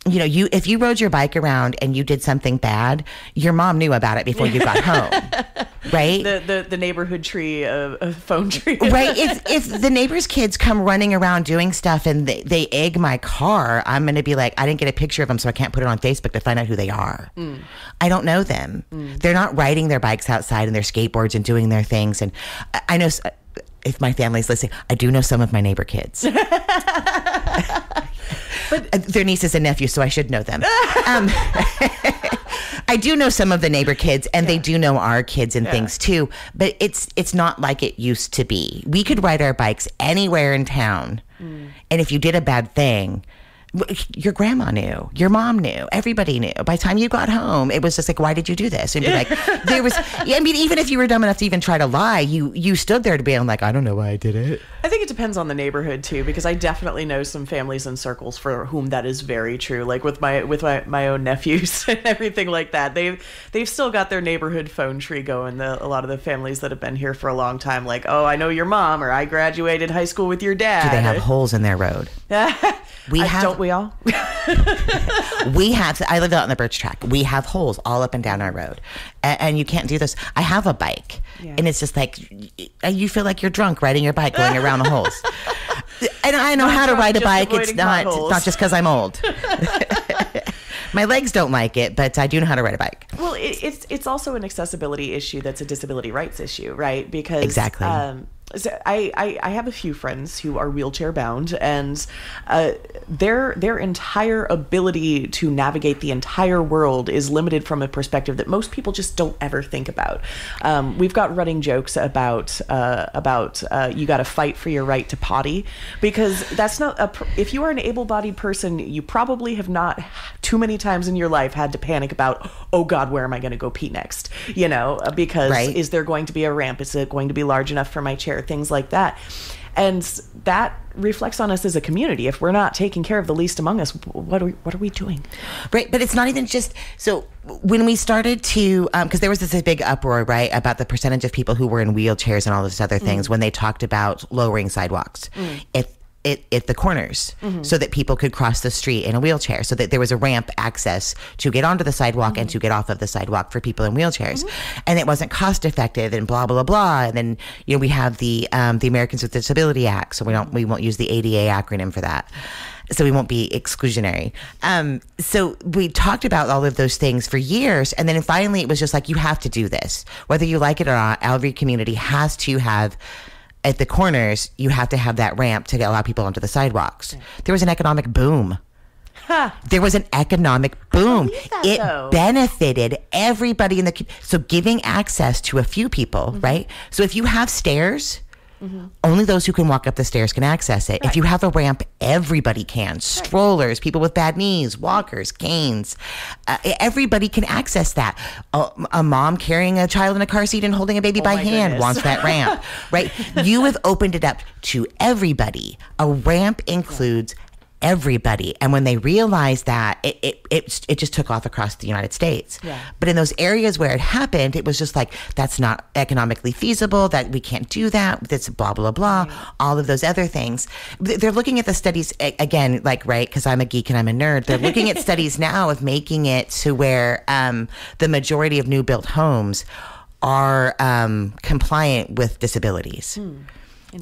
you know, if you rode your bike around and you did something bad, your mom knew about it before you got home, right? The neighborhood tree, a phone tree, right? If the neighbors' kids come running around doing stuff and they egg my car, I'm going to be like, I didn't get a picture of them, so I can't put it on Facebook to find out who they are. I don't know them. They're not riding their bikes outside and their skateboards and doing their things. And I know, if my family's listening, I do know some of my neighbor kids. But they're nieces and nephews, so I should know them. I do know some of the neighbor kids, and they do know our kids and things too. But it's not like it used to be. We could ride our bikes anywhere in town, and if you did a bad thing, your grandma knew, your mom knew, everybody knew. By the time you got home, it was just like, why did you do this? And be like, there was, I mean, even if you were dumb enough to even try to lie, you stood there to be like, I don't know why I did it. I think it depends on the neighborhood too, because I definitely know some families and circles for whom that is very true. Like with my own nephews and everything like that, they've still got their neighborhood phone tree going. A lot of the families that have been here for a long time, like, oh, I know your mom, or I graduated high school with your dad. Do they have holes in their road? Don't we all? I live out on the Birch Track. We have holes all up and down our road. And you can't do this. I have a bike. Yeah. And it's just like, you feel like you're drunk riding your bike going around the holes. And I know how to ride a bike. It's not just because I'm old. My legs don't like it, but I do know how to ride a bike. Well, it's also an accessibility issue that's a disability rights issue, right? Because exactly. So I have a few friends who are wheelchair bound, and their entire ability to navigate the entire world is limited from a perspective that most people just don't ever think about. We've got running jokes about you got to fight for your right to potty, because that's not if you are an able-bodied person, you probably have not too many times in your life had to panic about, oh God, where am I going to go pee next? Because right. Is there going to be a ramp? Is it going to be large enough for my chair? Things like that. And that reflects on us as a community. If we're not taking care of the least among us, what are we doing? Right. But it's not even just, so when we started to, because there was this big uproar, right, about the percentage of people who were in wheelchairs and all those other things when they talked about lowering sidewalks. At the corners, so that people could cross the street in a wheelchair, so that there was a ramp access to get onto the sidewalk and to get off of the sidewalk for people in wheelchairs. And it wasn't cost effective and blah, blah, blah. And then, we have the Americans with Disability Act. So we won't use the ADA acronym for that. So we won't be exclusionary. So we talked about all of those things for years. And then finally it was just like, you have to do this. Whether you like it or not, every community has to have, at the corners, you have to have that ramp to allow people onto the sidewalks. Yeah. There was an economic boom. There was an economic boom. It benefited everybody in the, so giving access to a few people, right? So if you have stairs, only those who can walk up the stairs can access it. Right. If you have a ramp, everybody can. Strollers, people with bad knees, walkers, canes. Everybody can access that. A mom carrying a child in a car seat and holding a baby by hand wants that ramp, right? You have opened it up to everybody. A ramp includes everybody. And when they realized that, it just took off across the United States. Yeah. But in those areas where it happened, it was just like, that's not economically feasible, that we can't do that, that's blah, blah, blah, all of those other things. They're looking at the studies, again, like, right, because I'm a geek and I'm a nerd, they're looking at studies now of making it to where the majority of new built homes are compliant with disabilities.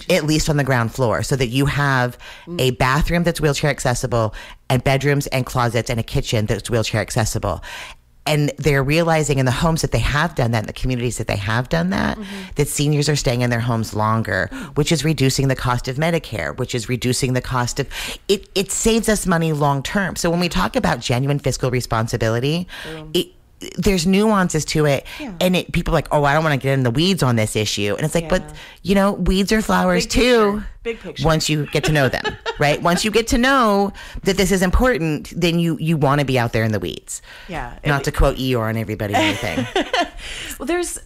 At least on the ground floor, so that you have a bathroom that's wheelchair accessible and bedrooms and closets and a kitchen that's wheelchair accessible. And they're realizing in the homes that they have done that, in the communities that they have done that, that seniors are staying in their homes longer, which is reducing the cost of Medicare, which is reducing the cost of, it saves us money long term. So when we talk about genuine fiscal responsibility, there's nuances to it, and people are like, oh, I don't want to get in the weeds on this issue, and it's like, but weeds are flowers too. Big picture. Once you get to know them, right? Once you get to know that this is important, then you want to be out there in the weeds. Yeah. Not to quote Eeyore on everybody or anything. Well, there's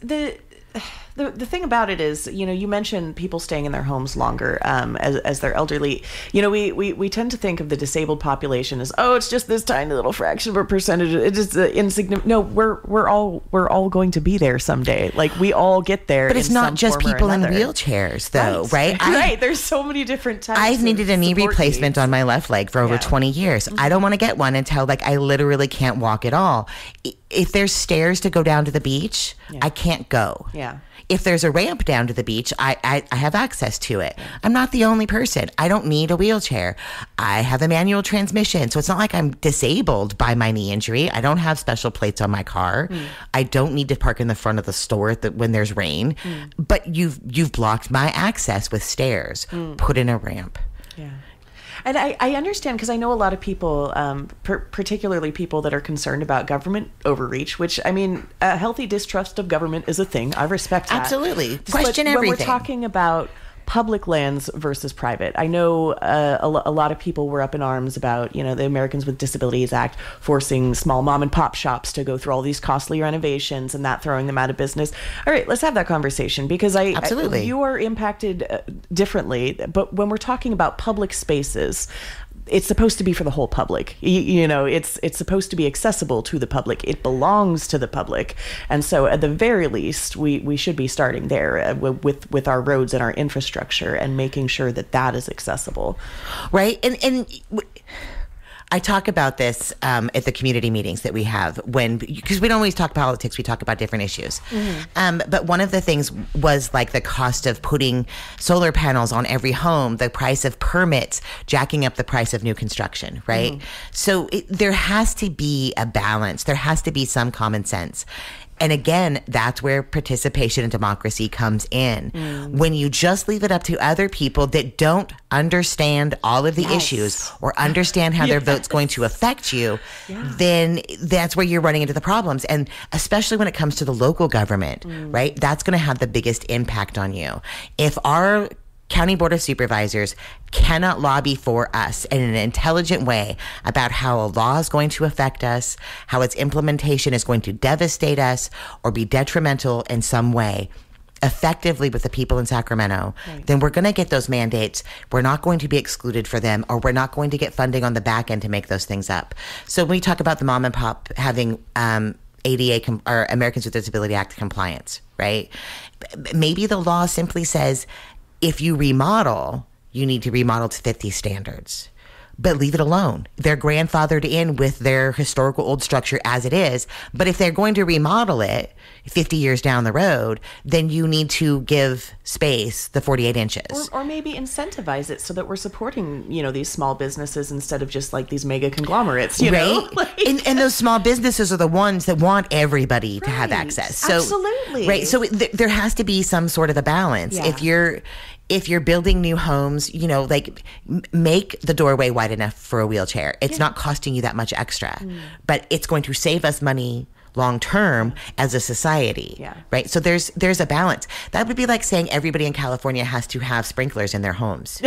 the thing about it is, you mentioned people staying in their homes longer as they're elderly. We tend to think of the disabled population as, oh, it's just this tiny little fraction of a percentage. It's just insignificant. No, we're all going to be there someday. Like, we all get there. But it's not just people in wheelchairs, though, right? Right. There's so many different types. I've needed a knee replacement on my left leg for over 20 years. I don't want to get one until I literally can't walk at all. If there's stairs to go down to the beach, I can't go. Yeah. If there's a ramp down to the beach, I have access to it. I'm not the only person. I don't need a wheelchair. I have a manual transmission, so it's not like I'm disabled by my knee injury. I don't have special plates on my car. I don't need to park in the front of the store when there's rain. But you've blocked my access with stairs. Put in a ramp. Yeah. And I understand, because I know a lot of people, particularly people that are concerned about government overreach, which, I mean, a healthy distrust of government is a thing. I respect that. Absolutely. Question everything. When we're talking about public lands versus private, I know a lot of people were up in arms about, the Americans with Disabilities Act forcing small mom and pop shops to go through all these costly renovations and that throwing them out of business. All right, let's have that conversation, because Absolutely. You are impacted differently. But when we're talking about public spaces, it's supposed to be for the whole public. It's supposed to be accessible to the public. It belongs to the public. And so at the very least, we should be starting there with our roads and our infrastructure and making sure that is accessible. Right. And I talk about this at the community meetings that we have because we don't always talk politics, we talk about different issues. But one of the things was like the cost of putting solar panels on every home, the price of permits, jacking up the price of new construction, right? So there has to be a balance. There has to be some common sense. And again, that's where participation and democracy comes in. When you just leave it up to other people that don't understand all of the issues or understand how their vote's going to affect you, then that's where you're running into the problems. And especially when it comes to the local government, right? That's going to have the biggest impact on you. If our County Board of Supervisors cannot lobby for us in an intelligent way about how a law is going to affect us, how its implementation is going to devastate us or be detrimental in some way, effectively with the people in Sacramento, then we're going to get those mandates. We're not going to be excluded for them, or we're not going to get funding on the back end to make those things up. So when we talk about the mom and pop having ADA or Americans with Disability Act compliance, right? Maybe the law simply says, if you remodel, you need to remodel to fit these standards. But leave it alone. They're grandfathered in with their historical old structure as it is. But if they're going to remodel it 50 years down the road, then you need to give space the 48 inches. Or maybe incentivize it so that we're supporting, these small businesses instead of just like these mega conglomerates, you know? And those small businesses are the ones that want everybody to have access. So, absolutely. Right. So there has to be some sort of a balance. Yeah. If you're building new homes, make the doorway wide enough for a wheelchair. It's not costing you that much extra, but it's going to save us money long term as a society. Yeah. Right. So there's a balance. That would be like saying everybody in California has to have sprinklers in their homes.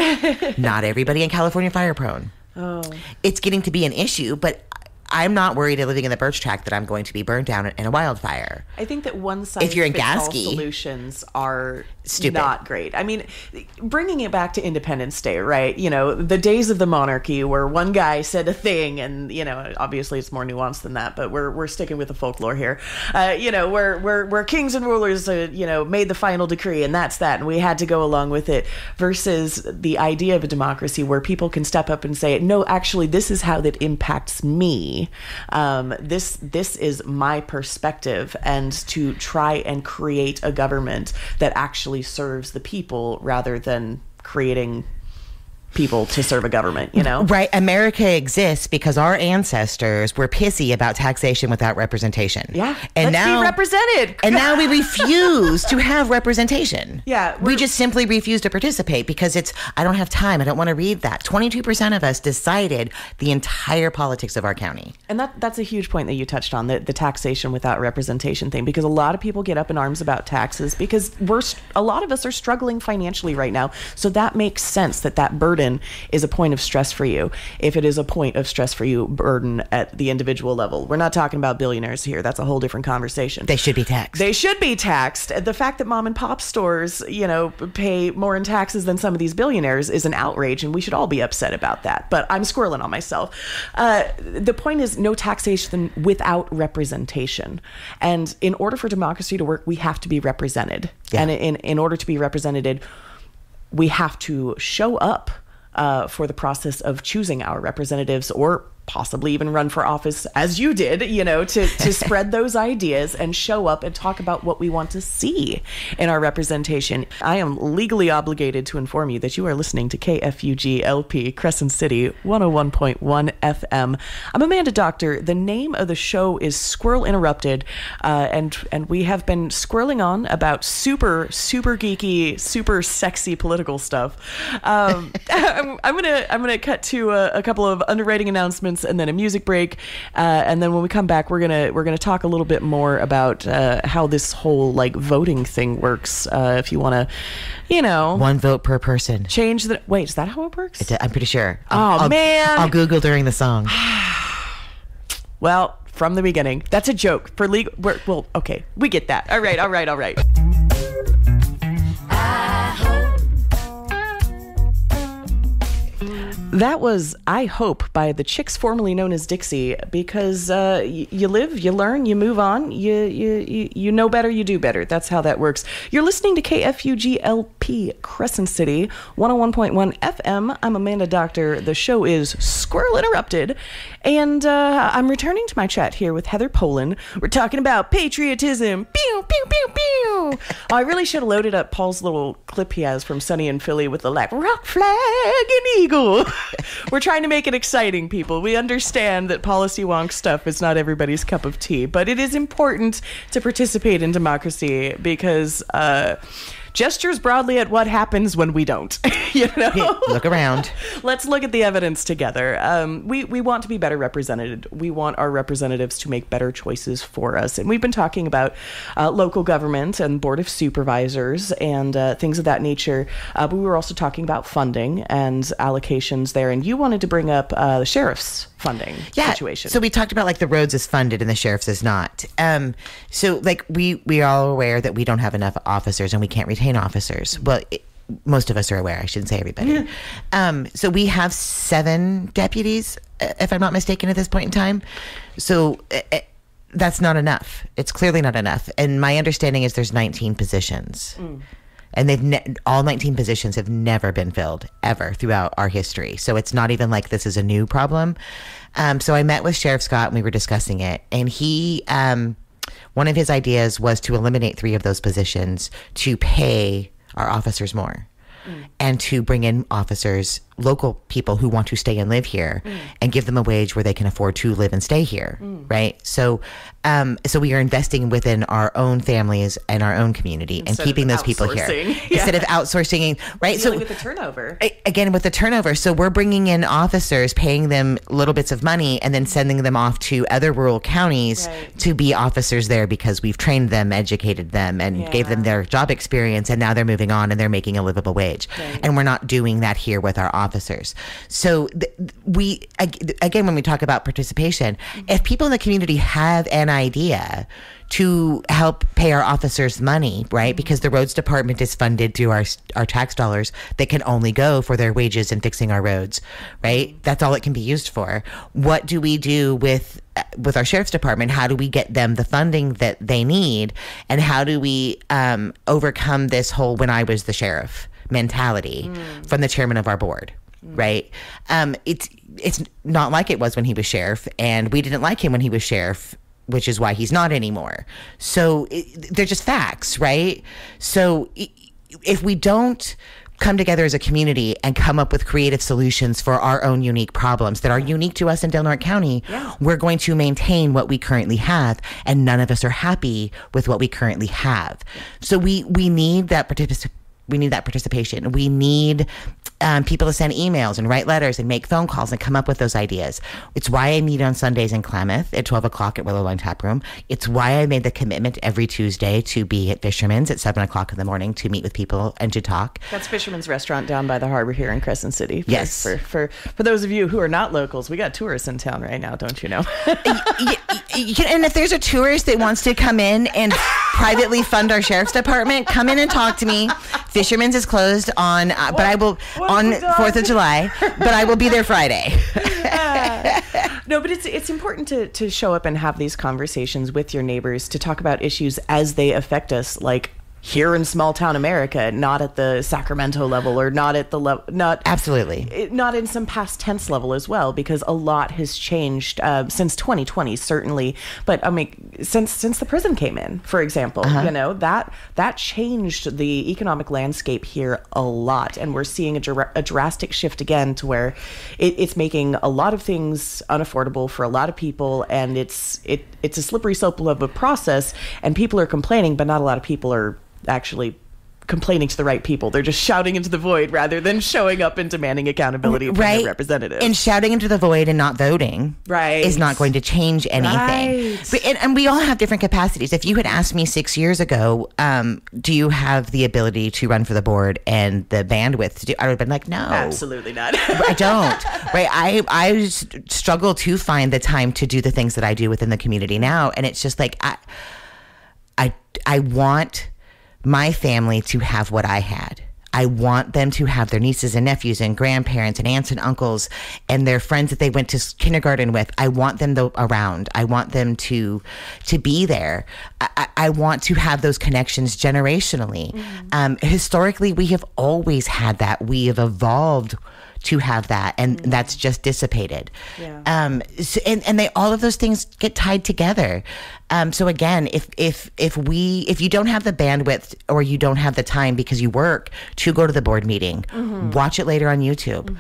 Not everybody in California fire prone. Oh. It's getting to be an issue, but I'm not worried living in the birch tract that I'm going to be burned down in a wildfire. I think that one-size-fits-all solutions are stupid. Not great. I mean, bringing it back to Independence Day, right? The days of the monarchy where one guy said a thing, and obviously it's more nuanced than that, but we're sticking with the folklore here. Where kings and rulers, made the final decree, and that's that, and we had to go along with it. Versus the idea of a democracy where people can step up and say, no, actually, this is how that impacts me. This is my perspective, and to try and create a government that actually serves the people rather than creating people to serve a government, Right. America exists because our ancestors were pissy about taxation without representation. Yeah. And let's be represented. And now we refuse to have representation. Yeah. We just simply refuse to participate because I don't have time. I don't want to read that. 22% of us decided the entire politics of our county. And that's a huge point that you touched on, the taxation without representation thing, because a lot of people get up in arms about taxes because a lot of us are struggling financially right now. So that makes sense that burden is a point of stress for you. If it is a point of stress for you, burden at the individual level. We're not talking about billionaires here. That's a whole different conversation. They should be taxed. They should be taxed. The fact that mom and pop stores, pay more in taxes than some of these billionaires is an outrage, and we should all be upset about that. But I'm squirreling on myself. The point is no taxation without representation. And in order for democracy to work, we have to be represented. Yeah. And in order to be represented, we have to show up for the process of choosing our representatives, or possibly even run for office as you did, to spread those ideas and show up and talk about what we want to see in our representation. I am legally obligated to inform you that you are listening to KFUG LP Crescent City 101.1 FM. I'm Amanda Dockter. The name of the show is Squirrel Interrupted, and we have been squirreling on about super geeky, super sexy political stuff. I'm gonna cut to a couple of underwriting announcements and then a music break, and then when we come back, we're gonna talk a little bit more about how this whole voting thing works. If you want to, one vote per person. Change the. Wait, is that how it works? I'm pretty sure. Man, I'll Google during the song. Well, from the beginning, that's a joke for legal. Well, okay, we get that. All right. That was I Hope by the Chicks formerly known as Dixie, because you live, you learn, you move on, you know better, you do better. That's how that works. You're listening to KFUG-LP Crescent City, 101.1 FM. I'm Amanda Dockter. The show is Squirrel Interrupted, and I'm returning to my chat here with Heather Polen. We're talking about patriotism. Pew, pew, pew, pew. Oh, I really should have loaded up Paul's little clip he has from Sunny in Philly with the rock flag and eagle. We're trying to make it exciting, people. We understand that policy wonk stuff is not everybody's cup of tea, but it is important to participate in democracy because gestures broadly at what happens when we don't. Look around. Let's look at the evidence together. We want to be better represented. We want our representatives to make better choices for us. And we've been talking about local government and Board of Supervisors and things of that nature. But we were also talking about funding and allocations there. And you wanted to bring up the sheriff's funding situation. So we talked about like the roads is funded and the sheriff's is not. So like we are all aware that we don't have enough officers and we can't retain officers. Well, most of us are aware. I shouldn't say everybody. So we have 7 deputies, if I'm not mistaken, at this point in time. So that's not enough. It's clearly not enough. And my understanding is there's 19 positions. And all 19 positions have never been filled ever throughout our history. So it's not even like this is a new problem. So I met with Sheriff Scott and we were discussing it. And he, one of his ideas was to eliminate 3 of those positions to pay our officers more and to bring in officers, local people who want to stay and live here and give them a wage where they can afford to live and stay here. Right. So, so we are investing within our own families and our own community and keeping those people here instead of outsourcing. Right. Dealing with the turnover. Again, with the turnover. So we're bringing in officers, paying them little bits of money and then sending them off to other rural counties to be officers there because we've trained them, educated them and gave them their job experience. And now they're moving on and they're making a livable wage. And we're not doing that here with our officers. So we, again, when we talk about participation, if people in the community have an idea to help pay our officers money, right? Because the roads department is funded through our tax dollars that can only go for their wages and fixing our roads, right? That's all it can be used for. What do we do with our sheriff's department? How do we get them the funding that they need? And how do we overcome this whole when I was the sheriff mentality from the chairman of our board? Right. It's not like it was when he was sheriff, and we didn't like him when he was sheriff, which is why he's not anymore. So they're just facts, right? So if we don't come together as a community and come up with creative solutions for our own unique problems that are unique to us in Del Norte County, we're going to maintain what we currently have, and none of us are happy with what we currently have. So we need that participation. We need that participation. We need people to send emails and write letters and make phone calls and come up with those ideas. It's why I meet on Sundays in Klamath at 12 o'clock at Willow Line Tap Room. It's why I made the commitment every Tuesday to be at Fisherman's at 7 o'clock in the morning to meet with people and to talk. That's Fisherman's Restaurant down by the harbor here in Crescent City. Yes. For those of you who are not locals, we got tourists in town right now, don't you know? And if there's a tourist that wants to come in and privately fund our sheriff's department, come in and talk to me. Fisherman's is closed on, but I will on 4th of July, but I will be there Friday. No, but it's important to show up and have these conversations with your neighbors to talk about issues as they affect us, like here in small town America, not at the Sacramento level or not at the level, absolutely not in some past tense level as well, because a lot has changed since 2020, certainly. But I mean, since the prison came in, for example, that changed the economic landscape here a lot, and we're seeing a drastic shift again to where it's making a lot of things unaffordable for a lot of people, and it's a slippery slope of a process, and people are complaining, but not a lot of people are actually complaining to the right people. They're just shouting into the void rather than showing up and demanding accountability from their representatives. And shouting into the void and not voting is not going to change anything. And we all have different capacities. If you had asked me 6 years ago, do you have the ability to run for the board and the bandwidth to do, I would have been like, no. Absolutely not. I don't. Right. I struggle to find the time to do the things that I do within the community now. And it's just like, I want my family to have what I had. I want them to have their nieces and nephews and grandparents and aunts and uncles and their friends that they went to kindergarten with. I want them around. I want them to be there. I want to have those connections generationally. Historically, we have always had that. We have evolved to have that, and that's just dissipated. And they, all of those things get tied together. So again, if you don't have the bandwidth or you don't have the time because you work to go to the board meeting, watch it later on YouTube.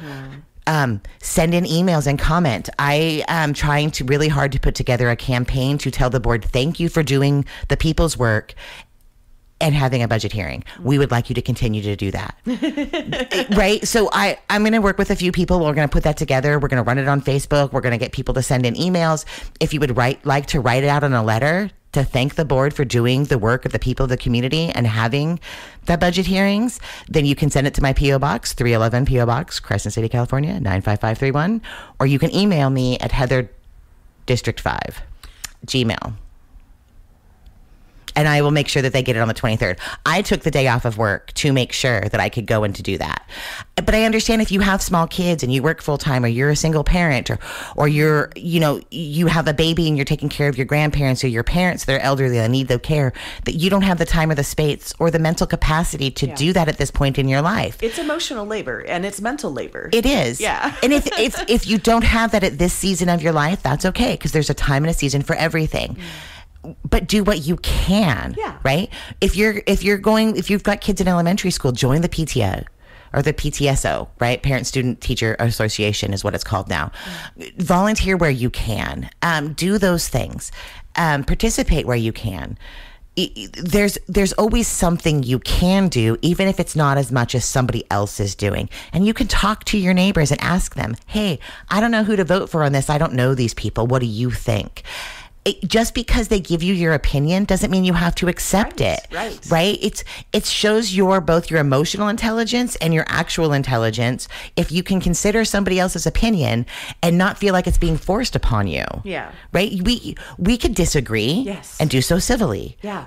Send in emails and comment. I am trying to really hard to put together a campaign to tell the board, thank you for doing the people's work and having a budget hearing. We would like you to continue to do that. Right? So I'm going to work with a few people. We're going to put that together. We're going to run it on Facebook. We're going to get people to send in emails. If you would like to write it out on a letter to thank the board for doing the work of the people of the community and having the budget hearings, then you can send it to my P.O. Box, 311 P.O. Box, Crescent City, California, 95531. Or you can email me at Heather District 5, Gmail. And I will make sure that they get it on the 23rd. I took the day off of work to make sure that I could go and to do that. But I understand if you have small kids and you work full time, or you're a single parent, or you're, you have a baby and you're taking care of your grandparents or your parents that are elderly that need the care, that you don't have the time or the space or the mental capacity to do that at this point in your life. It's emotional labor and it's mental labor. It is. Yeah. And if you don't have that at this season of your life, that's okay, because there's a time and a season for everything. But do what you can, right? If you've got kids in elementary school, join the PTO or the PTSO, right? Parent Student Teacher Association is what it's called now. Volunteer where you can. Do those things. Participate where you can. There's always something you can do, even if it's not as much as somebody else is doing. And you can talk to your neighbors and ask them, hey, I don't know who to vote for on this. I don't know these people. What do you think? Just because they give you your opinion doesn't mean you have to accept it. Right? It shows both your emotional intelligence and your actual intelligence if you can consider somebody else's opinion and not feel like it's being forced upon you. Yeah. Right? We could disagree and do so civilly. Yeah.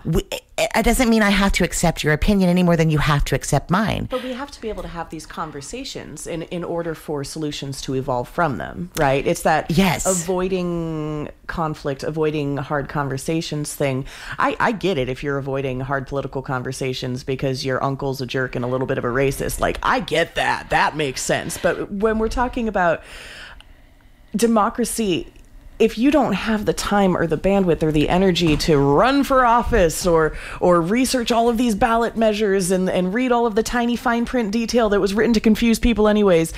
It doesn't mean I have to accept your opinion any more than you have to accept mine. But we have to be able to have these conversations in order for solutions to evolve from them, right? It's that avoiding conflict, avoiding hard conversations thing. I get it if you're avoiding hard political conversations because your uncle's a jerk and a little bit of a racist. Like, I get that. That makes sense. But when we're talking about democracy, if you don't have the time or the bandwidth or the energy to run for office or research all of these ballot measures and read all of the tiny fine print detail that was written to confuse people anyways,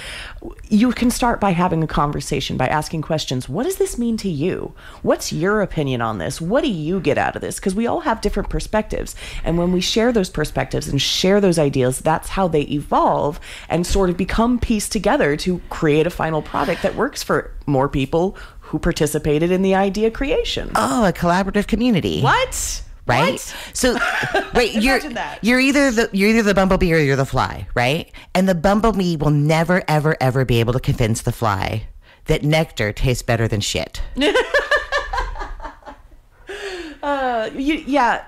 you can start by having a conversation, by asking questions. What does this mean to you? What's your opinion on this? What do you get out of this? Because we all have different perspectives. And when we share those perspectives and share those ideas, that's how they evolve and sort of become pieced together to create a final product that works for more people who participated in the idea creation. Oh, a collaborative community. What? Right? What? So wait, you're either the bumblebee or you're the fly, right? And the bumblebee will never, ever, ever be able to convince the fly that nectar tastes better than shit.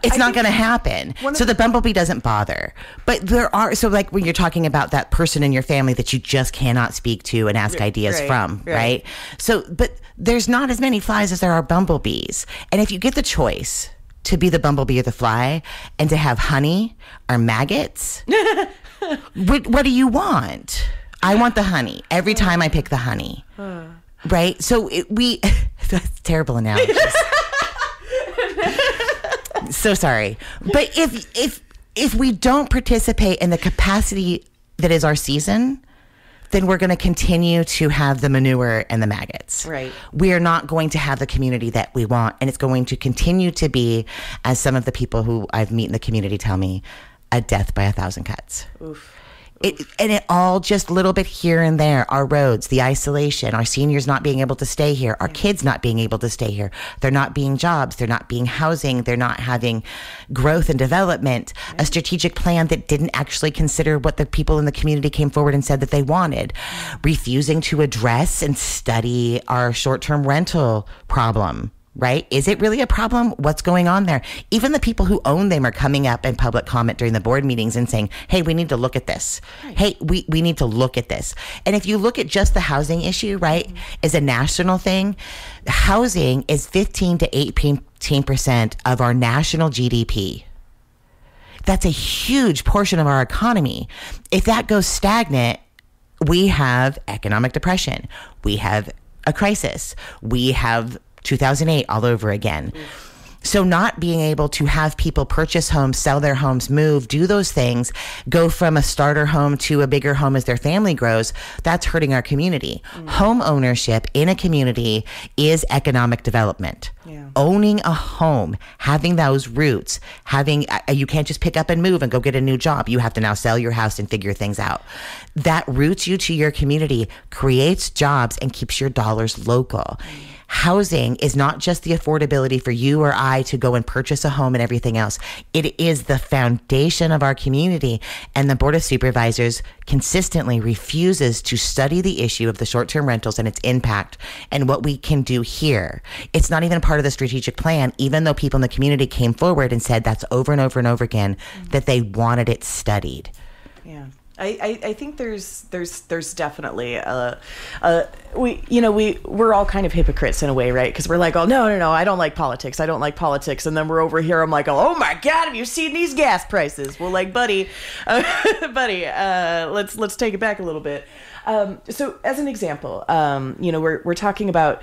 It's not going to happen. So the bumblebee doesn't bother. But so like when you're talking about that person in your family that you just cannot speak to and ask ideas from, right? So, but there's not as many flies as there are bumblebees. And if you get the choice to be the bumblebee or the fly and to have honey or maggots, what do you want? I want the honey. Every time I pick the honey. Right? So that's terrible analogies. So sorry. But if we don't participate in the capacity that is our season, then we're going to continue to have the manure and the maggots. Right. We are not going to have the community that we want. And it's going to continue to be, as some of the people who I've met in the community tell me, a death by 1,000 cuts. Oof. It all just a little bit here and there. Our roads, the isolation, our seniors not being able to stay here, our kids not being able to stay here. They're not being jobs. They're not being housing. They're not having growth and development, a strategic plan that didn't actually consider what the people in the community came forward and said that they wanted, refusing to address and study our short-term rental problem. right? Is it really a problem? What's going on there? Even the people who own them are coming up in public comment during the board meetings and saying, hey, we need to look at this. Right. Hey, we need to look at this. And if you look at just the housing issue, right, is a national thing, housing is 15 to 18% of our national GDP. That's a huge portion of our economy. If that goes stagnant, we have economic depression. We have a crisis. We have 2008 all over again. So not being able to have people purchase homes, sell their homes, move, do those things, go from a starter home to a bigger home as their family grows, that's hurting our community. Home ownership in a community is economic development. Yeah. Owning a home, having those roots, you can't just pick up and move and go get a new job. You have to now sell your house and figure things out. That roots you to your community, creates jobs, and keeps your dollars local. Housing is not just the affordability for you or I to go and purchase a home and everything else. It is the foundation of our community. And the Board of Supervisors consistently refuses to study the issue of the short-term rentals and its impact and what we can do here. It's not even a part of the strategic plan, even though people in the community came forward and said that's over and over and over again, that they wanted it studied. Yeah. I think there's definitely we're all kind of hypocrites in a way, right? Because we're like, oh no, I don't like politics, and then we're over here, I'm like, oh my God, have you seen these gas prices? Well, like, buddy, let's take it back a little bit. So as an example, we're talking about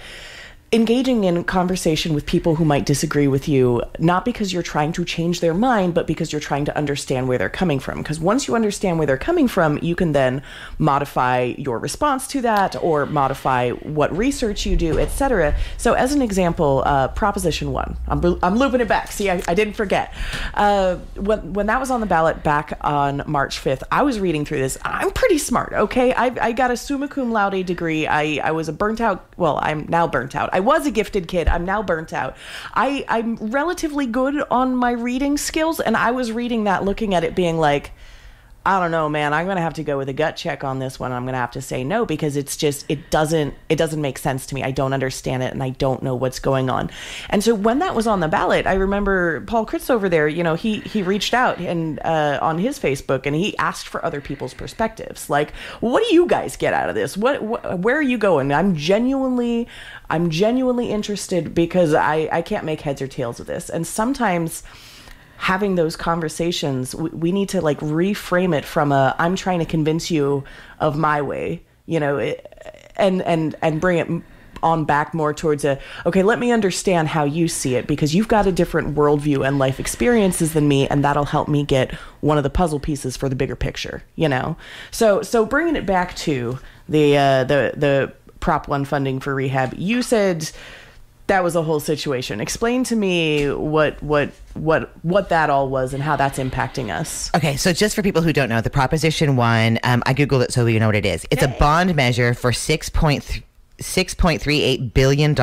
engaging in conversation with people who might disagree with you, not because you're trying to change their mind, but because you're trying to understand where they're coming from. Because once you understand where they're coming from, you can then modify your response to that or modify what research you do, etc. So as an example, Proposition 1, I'm looping it back. See, I didn't forget. When that was on the ballot back on March 5th, I was reading through this. I'm pretty smart, okay? I got a summa cum laude degree. I was I'm now burnt out. I was a gifted kid. I'm now burnt out. I'm relatively good on my reading skills, and I was reading that, looking at it, being like, I don't know, man, I'm going to have to go with a gut check on this one. I'm going to have to say no, because it's just, it doesn't make sense to me. I don't understand it, and I don't know what's going on. And so when that was on the ballot, I remember Paul Kritz over there, he reached out and on his Facebook, and he asked for other people's perspectives. Like, what do you guys get out of this? Where are you going? I'm genuinely interested, because I can't make heads or tails of this. And sometimes having those conversations, we need to like reframe it from I'm trying to convince you of my way, and bring it on back more towards okay, let me understand how you see it, because you've got a different worldview and life experiences than me, and that'll help me get one of the puzzle pieces for the bigger picture, So bringing it back to the Prop 1 funding for rehab, you said that was a whole situation. Explain to me what that all was and how that's impacting us. Okay, so just for people who don't know, the Proposition 1, I Googled it so you know what it is. It's a bond measure for $6.38 billion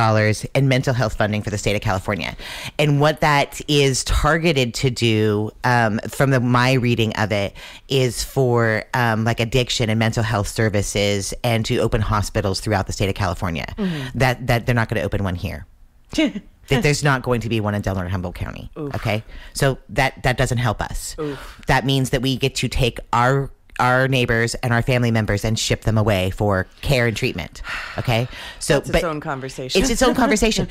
in mental health funding for the state of California. And what that is targeted to do, from my reading of it, is for like addiction and mental health services, and to open hospitals throughout the state of California. Mm-hmm. That they're not going to open one here. That there's not going to be one in Del Norte, Humboldt County. Oof. Okay, so that doesn't help us. Oof. That means that we get to take our neighbors and our family members and ship them away for care and treatment. Okay, so it's its own conversation. It's its own conversation.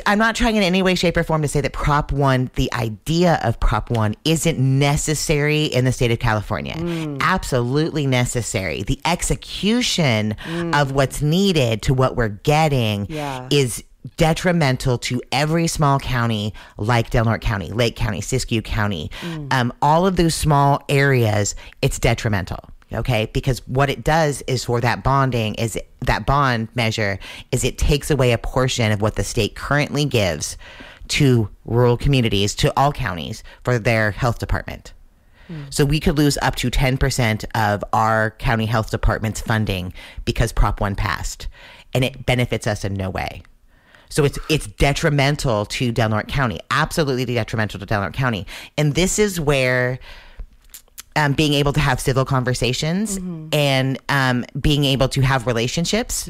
I'm not trying in any way, shape, or form to say that Prop 1, the idea of Prop 1, isn't necessary in the state of California. Absolutely necessary. The execution of what's needed to what we're getting is detrimental to every small county like Del Norte County, Lake County, Siskiyou County. All of those small areas, it's detrimental. Okay, because what it does is, for that bond measure, is it takes away a portion of what the state currently gives to rural communities, to all counties, for their health department. So we could lose up to 10% of our county health department's funding because Prop 1 passed, and it benefits us in no way. So it's detrimental to Del Norte County, absolutely detrimental to Del Norte County. And this is where being able to have civil conversations and being able to have relationships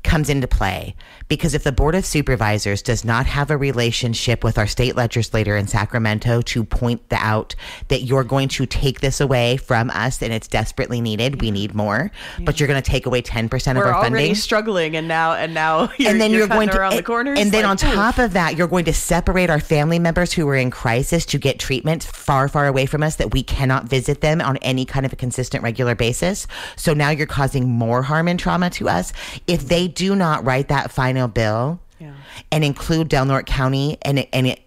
comes into play, because if the Board of Supervisors does not have a relationship with our state legislator in Sacramento to point out that you're going to take this away from us and it's desperately needed, we need more, but you're going to take away 10% of our funding. We're already struggling, and now you're going around to the corners. And then on top of that, you're going to separate our family members who are in crisis to get treatment far, far away from us, that we cannot visit them on any kind of a consistent, regular basis. So now you're causing more harm and trauma to us. If they do not write that final bill and include Del Norte County and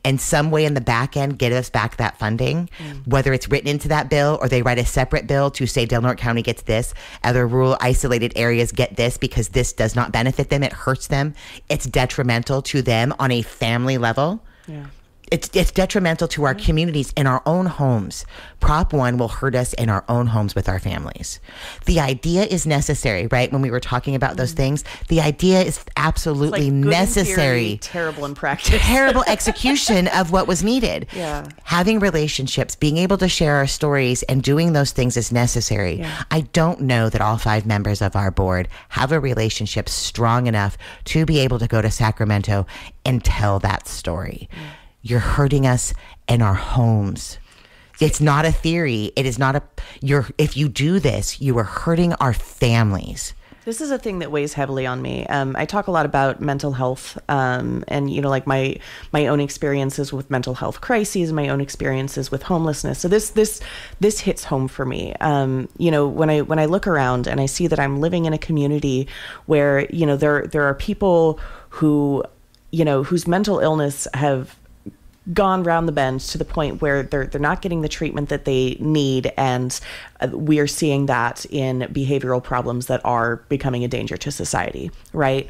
in some way in the back end get us back that funding, whether it's written into that bill or they write a separate bill to say Del Norte County gets this, other rural isolated areas get this, because this does not benefit them, it hurts them, it's detrimental to them on a family level. It's detrimental to our communities in our own homes. Prop 1 will hurt us in our own homes with our families. The idea is necessary, right? When we were talking about those things, the idea is absolutely necessary. In theory, terrible in practice. Terrible execution of what was needed. Having relationships, being able to share our stories and doing those things is necessary. I don't know that all 5 members of our board have a relationship strong enough to be able to go to Sacramento and tell that story. You're hurting us in our homes. It's not a theory. It is not if you do this, you are hurting our families. This is a thing that weighs heavily on me. I talk a lot about mental health, and like my own experiences with mental health crises, my own experiences with homelessness. So this hits home for me. When I look around and I see that I'm living in a community where there are people who whose mental illness have gone round the bend to the point where they're not getting the treatment that they need, and we are seeing that in behavioral problems that are becoming a danger to society, right?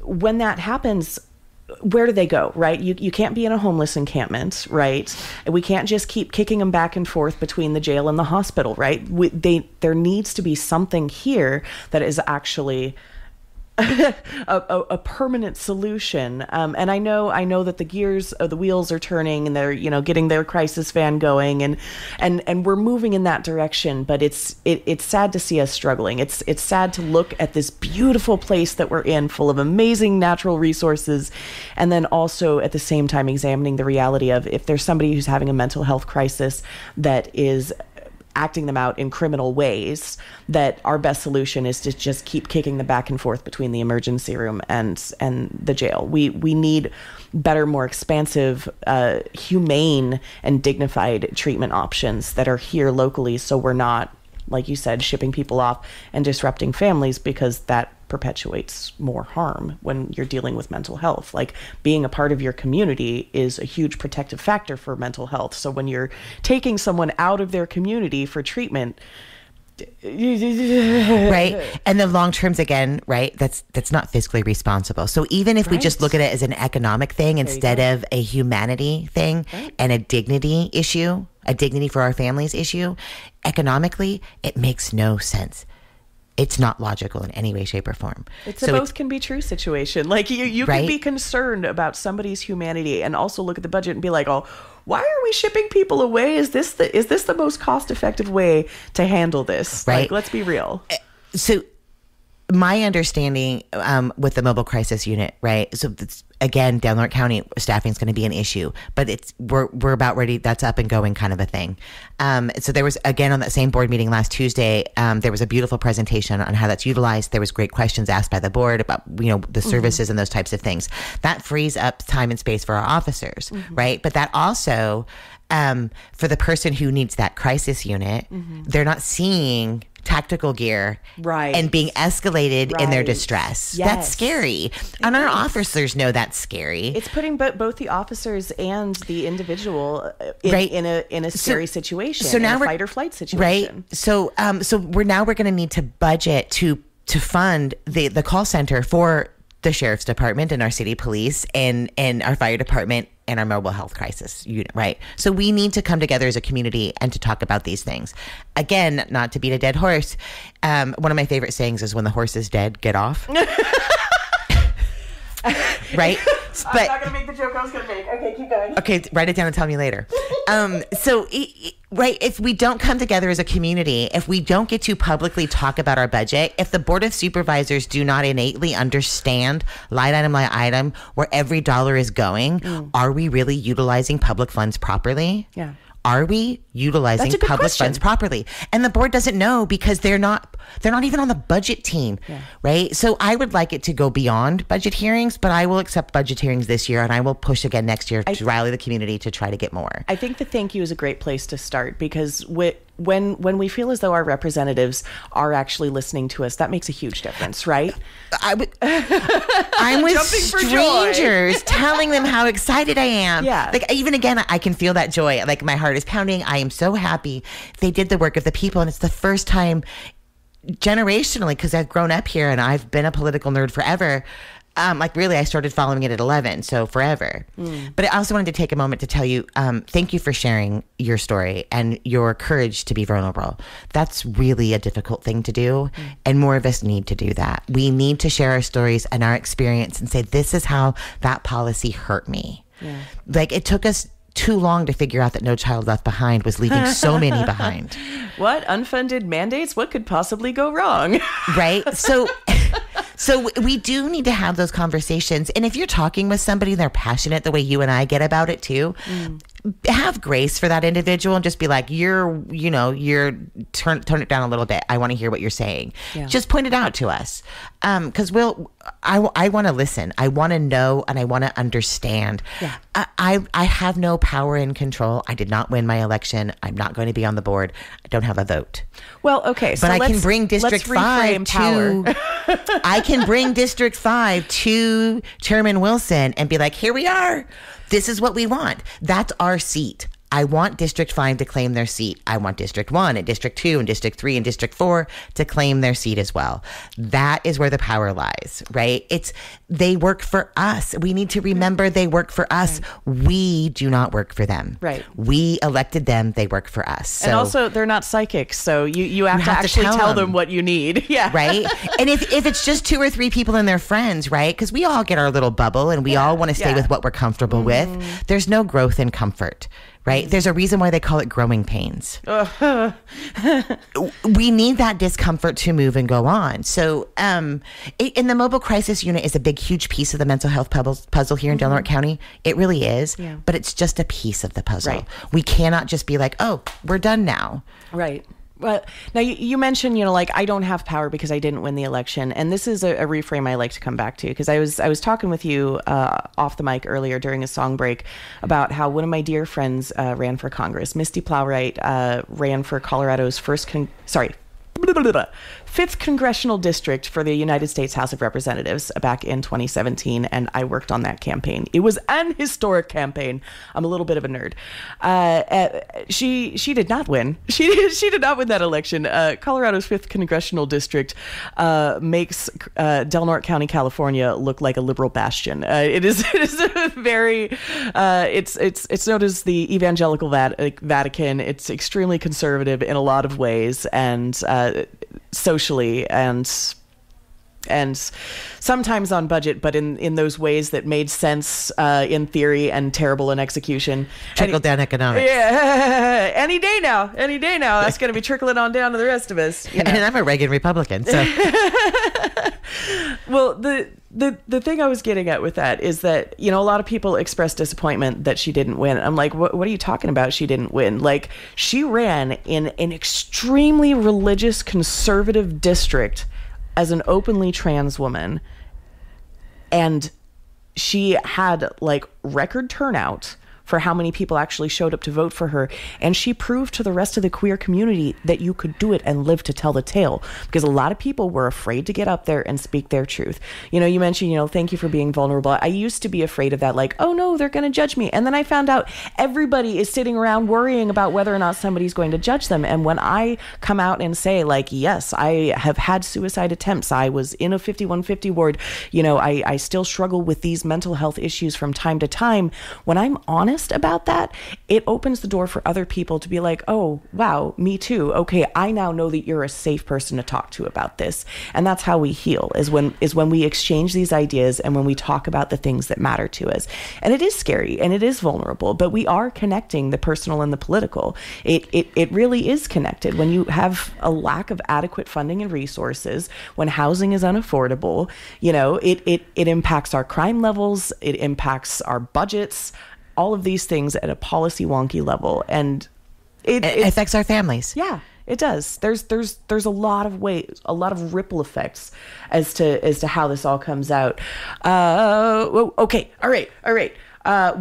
When that happens, where do they go, right? You can't be in a homeless encampment, right? We can't just keep kicking them back and forth between the jail and the hospital, right? There needs to be something here that is actually a permanent solution, and I know that the wheels are turning, and they're getting their crisis van going, and we're moving in that direction. But it's sad to see us struggling. It's sad to look at this beautiful place that we're in, full of amazing natural resources, and then also at the same time examining the reality of, if there's somebody who's having a mental health crisis that is acting them out in criminal ways, that our best solution is to just keep kicking them back and forth between the emergency room and the jail. We need better, more expansive, humane and dignified treatment options that are here locally, so we're not, like you said, shipping people off and disrupting families, because that perpetuates more harm when you're dealing with mental health. Like, being a part of your community is a huge protective factor for mental health. So when you're taking someone out of their community for treatment, right, and the long terms, again, right, that's not fiscally responsible. So even if we just look at it as an economic thing instead of a humanity thing and a dignity issue, a dignity for our families issue, economically, it makes no sense. It's not logical in any way, shape, or form. It's a both can be true situation. Like, you can be concerned about somebody's humanity and also look at the budget and be like, oh, why are we shipping people away? Is this the most cost effective way to handle this? Right. Like, let's be real. So my understanding with the mobile crisis unit, right? So again, Del Norte County staffing is going to be an issue, but we're about ready. That's up and going, kind of a thing. So there was, again, on that same board meeting last Tuesday, there was a beautiful presentation on how that's utilized. There was great questions asked by the board about the services and those types of things. That frees up time and space for our officers, right? But that also, for the person who needs that crisis unit, they're not seeing tactical gear and being escalated in their distress. That's scary. And our officers know that's scary. It's putting both the officers and the individual in a scary situation, so now in a fight or flight situation. Right. So we're going to need to budget to fund the call center for the sheriff's department and our city police and our fire department and our mobile health crisis unit, right? So we need to come together as a community and to talk about these things. Again, not to beat a dead horse. One of my favorite sayings is, when the horse is dead, get off. Right? I'm not going to make the joke I was going to make. Okay, keep going. Okay, write it down and tell me later. Right, if we don't come together as a community, if we don't get to publicly talk about our budget, if the Board of Supervisors do not innately understand line item where every dollar is going, are we really utilizing public funds properly? Yeah. Are we utilizing public funds properly? And the board doesn't know because they're not even on the budget team, right? So I would like it to go beyond budget hearings, but I will accept budget hearings this year, and I will push again next year to rally the community to try to get more. I think the thank you is a great place to start, because when we feel as though our representatives are actually listening to us, that makes a huge difference, right? I'm with strangers telling them how excited I am. Yeah. Like, even again, I can feel that joy. Like, my heart is pounding. I am so happy they did the work of the people. And it's the first time generationally, because I've grown up here and I've been a political nerd forever. Really, I started following it at 11, so forever. But I also wanted to take a moment to tell you, thank you for sharing your story and your courage to be vulnerable. That's really a difficult thing to do, and more of us need to do that. We need to share our stories and our experience and say, this is how that policy hurt me. Yeah. Like, it took us too long to figure out that No Child Left Behind was leaving so many behind. What? Unfunded mandates? What could possibly go wrong? Right? So we do need to have those conversations. And if you're talking with somebody and they're passionate the way you and I get about it too, have grace for that individual and just be like, turn it down a little bit. I want to hear what you're saying. Yeah. Just point it out to us. Because I want to listen. I want to know, and I want to understand. Yeah. I have no power and control. I did not win my election. I'm not going to be on the board. I don't have a vote. Well, okay. But I can bring District 5 to I can bring District 5 to Chairman Wilson and be like, here we are. This is what we want. That's our seat. I want District 5 to claim their seat. I want District 1 and District 2 and District 3 and District 4 to claim their seat as well. That is where the power lies, right? They work for us. We need to remember they work for us. Right. We do not work for them. Right. We elected them. They work for us. So, and also, they're not psychics, so you have to actually tell them what you need. Yeah. Right? And if it's just 2 or 3 people and their friends, right? Because we all get our little bubble and we all want to stay with what we're comfortable with. There's no growth in comfort. Right? There's a reason why they call it growing pains. We need that discomfort to move and go on. So in the mobile crisis unit is a big, huge piece of the mental health puzzle here in Del Norte County. It really is. Yeah. But it's just a piece of the puzzle. Right. We cannot just be like, oh, we're done now. Right. Well, now you mentioned, I don't have power because I didn't win the election. And this is a reframe I like to come back to, because I was talking with you off the mic earlier during a song break about how one of my dear friends ran for Congress. Misty Plowright ran for Colorado's fifth congressional district for the United States House of Representatives back in 2017, and I worked on that campaign. It was an historic campaign. I'm a little bit of a nerd. She did not win. She did not win that election. Colorado's fifth congressional district makes Del Norte County, California, look like a liberal bastion. It is a very it's known as the evangelical Vatican. It's extremely conservative in a lot of ways, and socially and sometimes on budget, but in those ways that made sense in theory and terrible in execution. Trickle down economics. Yeah, any day now. That's going to be trickling on down to the rest of us. And I'm a Reagan Republican, so. Well, the thing I was getting at with that is that, a lot of people express disappointment that she didn't win. I'm like, what are you talking about? She didn't win. Like, she ran in an extremely religious conservative district as an openly trans woman, and she had record turnout for how many people actually showed up to vote for her. And she proved to the rest of the queer community that you could do it and live to tell the tale, because a lot of people were afraid to get up there and speak their truth. You mentioned, thank you for being vulnerable. I used to be afraid of that, oh no, they're going to judge me. And then I found out everybody is sitting around worrying about whether or not somebody's going to judge them. And when I come out and say, yes, I have had suicide attempts. I was in a 5150 ward. I still struggle with these mental health issues from time to time. When I'm honest, honest about that, it opens the door for other people to be like, oh, wow, me too. Okay, I now know that you're a safe person to talk to about this. And that's how we heal, is when we exchange these ideas and when we talk about the things that matter to us. And it is scary and it is vulnerable, but we are connecting the personal and the political. It really is connected. When you have a lack of adequate funding and resources, when housing is unaffordable, it impacts our crime levels, it impacts our budgets, all of these things at a policy wonky level, and it affects our families. Yeah, it does. There's a lot of ways, a lot of ripple effects as to how this all comes out. Okay, all right.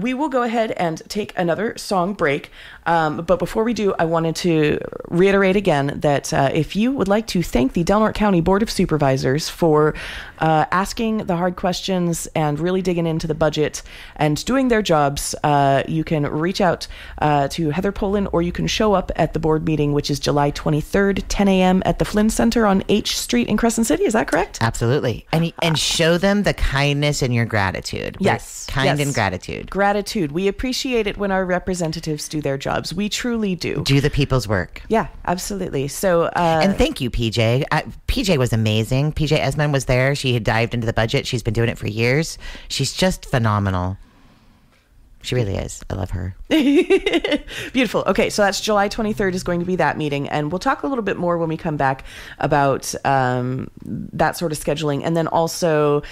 We will go ahead and take another song break. But before we do, I wanted to reiterate again that if you would like to thank the Del Norte County Board of Supervisors for asking the hard questions and really digging into the budget and doing their jobs, you can reach out to Heather Polen, or you can show up at the board meeting, which is July 23rd, 10 a.m. at the Flynn Center on H Street in Crescent City. Is that correct? Absolutely. And show them the kindness and your gratitude. Yes. And gratitude. Gratitude. We appreciate it when our representatives do their jobs. We truly do. Do the people's work. Yeah, absolutely. So, and thank you, PJ. PJ was amazing. PJ Esmond was there. She had dived into the budget. She's been doing it for years. She's just phenomenal. She really is. I love her. Beautiful. Okay, so that's July 23rd is going to be that meeting, and we'll talk a little bit more when we come back about that sort of scheduling, and then also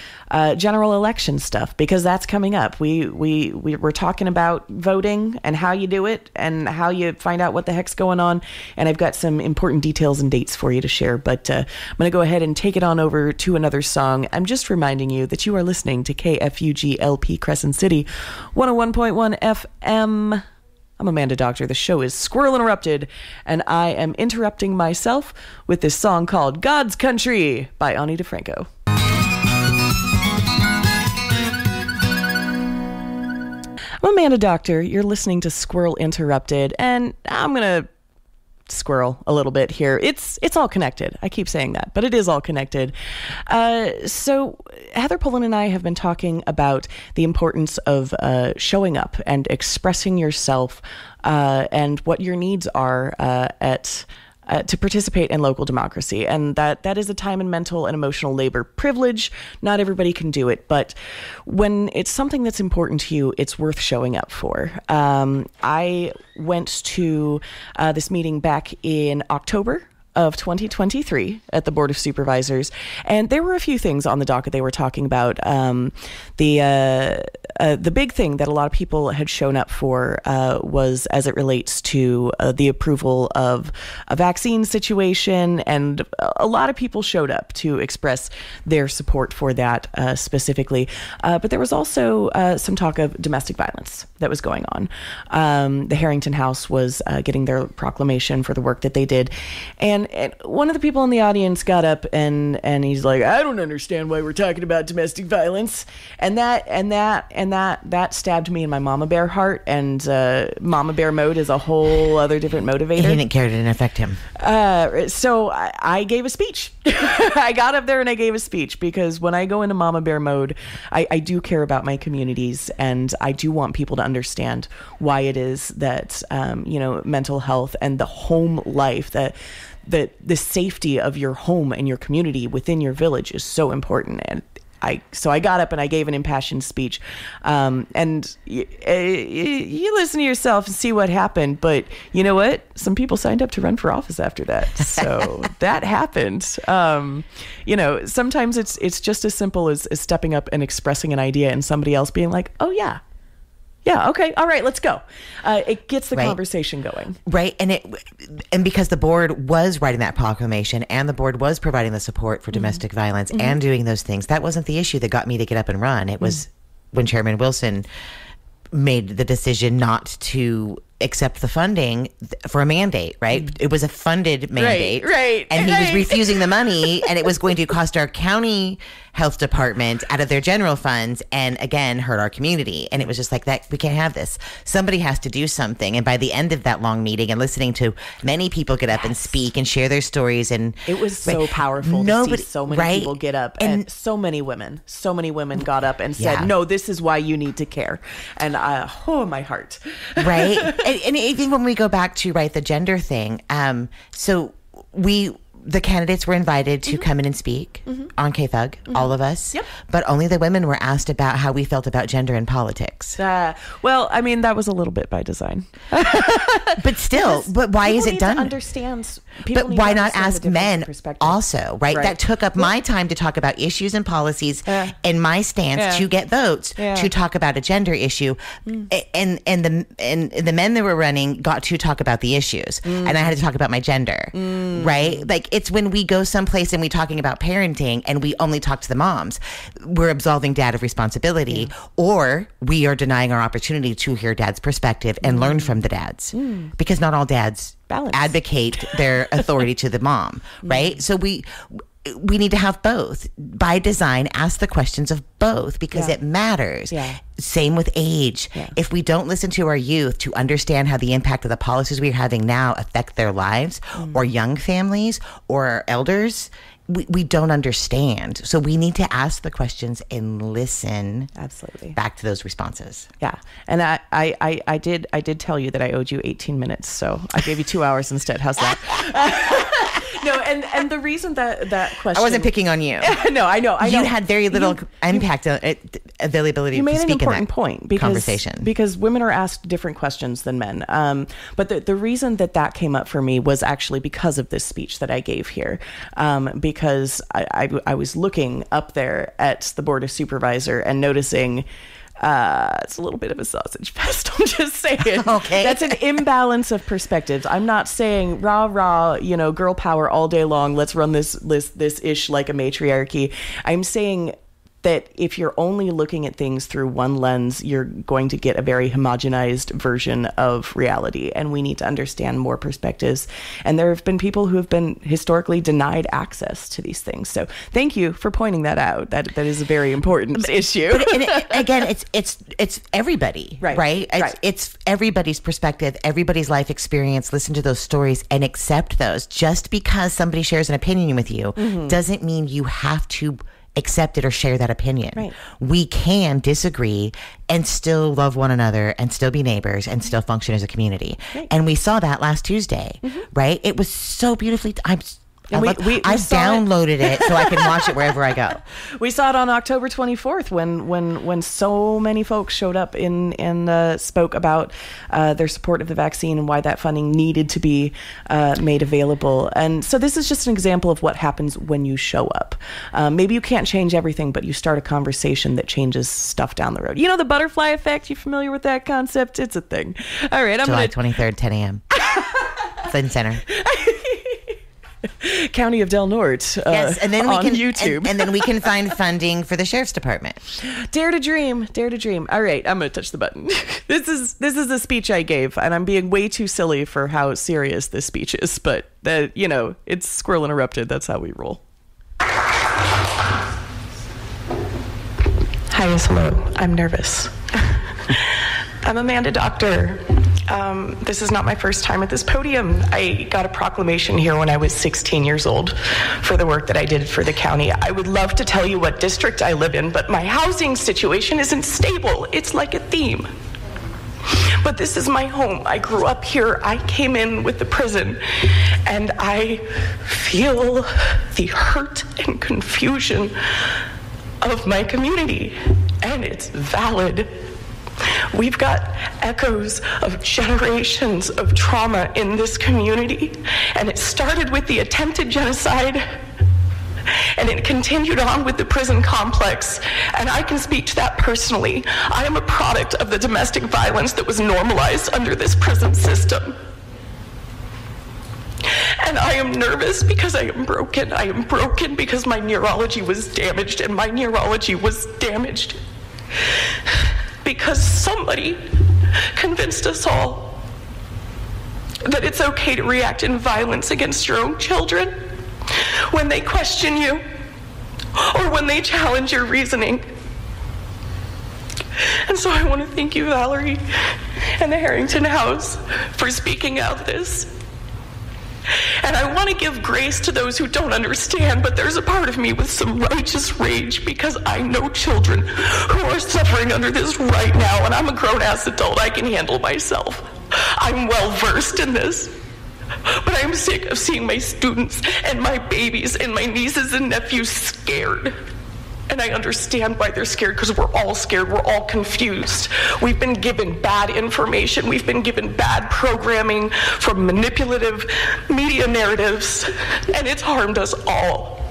general election stuff, because that's coming up. We're talking about voting and how you do it and how you find out what the heck's going on, and I've got some important details and dates for you to share, but I'm going to go ahead and take it on over to another song. I'm just reminding you that you are listening to KFUG LP Crescent City 101.1 FM. I'm Amanda Dockter. The show is Squirrel Interrupted, and I am interrupting myself with this song called God's Country by Ani DeFranco. I'm Amanda Dockter. You're listening to Squirrel Interrupted, and I'm going to squirrel a little bit here. It's all connected. I keep saying that, but it is all connected. So Heather Polen and I have been talking about the importance of showing up and expressing yourself and what your needs are to participate in local democracy. And that is a time and mental and emotional labor privilege. Not everybody can do it, but when it's something that's important to you, it's worth showing up for. I went to this meeting back in October of 2023 at the Board of Supervisors, and there were a few things on the docket they were talking about. The big thing that a lot of people had shown up for was as it relates to the approval of a vaccine situation, and a lot of people showed up to express their support for that specifically. But there was also some talk of domestic violence that was going on. The Harrington House was getting their proclamation for the work that they did, and one of the people in the audience got up and he's like, I don't understand why we're talking about domestic violence, and that stabbed me in my mama bear heart, and mama bear mode is a whole other different motivator. He didn't care, it didn't affect him. So I gave a speech. I got up there and I gave a speech, because when I go into mama bear mode, I do care about my communities, and I do want people to understand why it is that mental health and the home life, that the safety of your home and your community within your village is so important. And so I got up and I gave an impassioned speech, and you listen to yourself and see what happened. But you know what? Some people signed up to run for office after that, so that happened. Sometimes it's just as simple as stepping up and expressing an idea, and somebody else being like, "Oh yeah, okay, all right, let's go." It gets the conversation going. Right. And because the board was writing that proclamation, and the board was providing the support for domestic violence and doing those things, that wasn't the issue that got me to get up and run. It was when Chairman Wilson made the decision not to accept the funding for a mandate, right? It was a funded mandate. Right. And he was refusing the money, and it was going to cost our county health department out of their general funds, and again, hurt our community. And it was just like that. We can't have this. Somebody has to do something. And by the end of that long meeting and listening to many people get up and speak and share their stories, and it was so powerful to see so many people get up, and so many women got up and said, no, this is why you need to care. And my heart. Right. And even when we go back to the gender thing, the candidates were invited to come in and speak on KFUG, all of us. Yep. But only the women were asked about how we felt about gender in politics. Well, I mean, that was a little bit by design. But still, but why is it done? But why not ask men also, right? That took up my time to talk about issues and policies and my stance to get votes to talk about a gender issue. And the men that were running got to talk about the issues. And I had to talk about my gender, right? Like, it's when we go someplace and we're talking about parenting and we only talk to the moms, we're absolving dad of responsibility, or we are denying our opportunity to hear dad's perspective and learn from the dads, because not all dads advocate their authority to the mom, right? So we need to have both. By design, ask the questions of both, because it matters. Same with age. If we don't listen to our youth to understand how the impact of the policies we're having now affect their lives, or young families, or our elders, we don't understand. So we need to ask the questions and listen back to those responses. Yeah. And I did tell you that I owed you 18 minutes, so I gave you 2 hours instead. How's that? No, and the reason that question... I wasn't picking on you. No, I know. You had very little impact on availability to speak in that point conversation. Because women are asked different questions than men. But the reason that came up for me was actually because of this speech that I gave here. Because I was looking up there at the Board of Supervisor and noticing... it's a little bit of a sausage fest. I'm just saying. Okay. That's an imbalance of perspectives. I'm not saying rah, girl power all day long. Let's run this ish like a matriarchy. I'm saying that if you're only looking at things through one lens, you're going to get a very homogenized version of reality. And we need to understand more perspectives. And there have been people who have been historically denied access to these things. So thank you for pointing that out. That is a very important issue. But again, it's everybody, right? It's everybody's perspective, everybody's life experience. Listen to those stories and accept those. Just because somebody shares an opinion with you doesn't mean you have to accept it or share that opinion. Right. We can disagree and still love one another and still be neighbors and still function as a community. Right. And we saw that last Tuesday, right? It was so beautifully... I downloaded it so I can watch it wherever I go. We saw it on October 24th when so many folks showed up and spoke about their support of the vaccine and why that funding needed to be made available. And so this is just an example of what happens when you show up. Maybe you can't change everything, but you start a conversation that changes stuff down the road. You know the butterfly effect? You familiar with that concept? It's a thing. All right. July 23rd, 10 a.m. Flynn Center. County of Del Norte. Yes, and then we can YouTube, and then we can find funding for the sheriff's department. Dare to dream. All right, I'm gonna touch the button. This is a speech I gave, and I'm being way too silly for how serious this speech is. But it's Squirrel Interrupted. That's how we roll. Hi, yes, hello. I'm nervous. I'm Amanda Dockter. This is not my first time at this podium. I got a proclamation here when I was 16 years old for the work that I did for the county. I would love to tell you what district I live in, but my housing situation isn't stable. It's like a theme. But this is my home. I grew up here. I came in with the prison, and I feel the hurt and confusion of my community, and it's valid. We've got echoes of generations of trauma in this community, and it started with the attempted genocide, and it continued on with the prison complex, and I can speak to that personally. I am a product of the domestic violence that was normalized under this prison system. And I am nervous because I am broken. I am broken because my neurology was damaged, and my neurology was damaged because somebody convinced us all that it's okay to react in violence against your own children when they question you or when they challenge your reasoning. And so I want to thank you, Valerie, and the Harrington House for speaking out this. And I want to give grace to those who don't understand, but there's a part of me with some righteous rage because I know children who are suffering under this right now, and I'm a grown-ass adult. I can handle myself. I'm well-versed in this. But I'm sick of seeing my students and my babies and my nieces and nephews scared. And I understand why they're scared, because we're all scared. We're all confused. We've been given bad information. We've been given bad programming from manipulative media narratives, and it's harmed us all.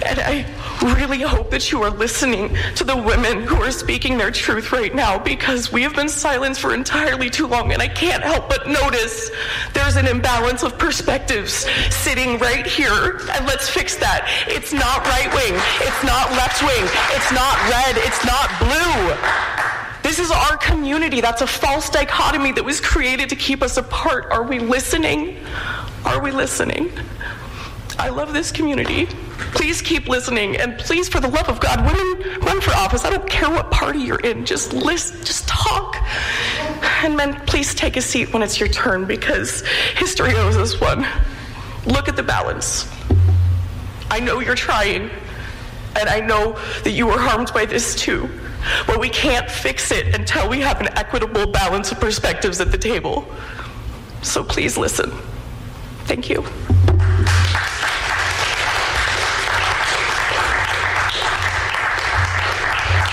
And I really hope that you are listening to the women who are speaking their truth right now, because we have been silenced for entirely too long, and I can't help but notice there's an imbalance of perspectives sitting right here, and let's fix that. It's not right wing, it's not left wing, it's not red, it's not blue. This is our community. That's a false dichotomy that was created to keep us apart. Are we listening? Are we listening? I love this community. Please keep listening, and please, for the love of God, women, run for office. I don't care what party you're in. Just listen, just talk. And men, please take a seat when it's your turn, because history owes us one. Look at the balance. I know you're trying, and I know that you were harmed by this too. But we can't fix it until we have an equitable balance of perspectives at the table. So please listen. Thank you.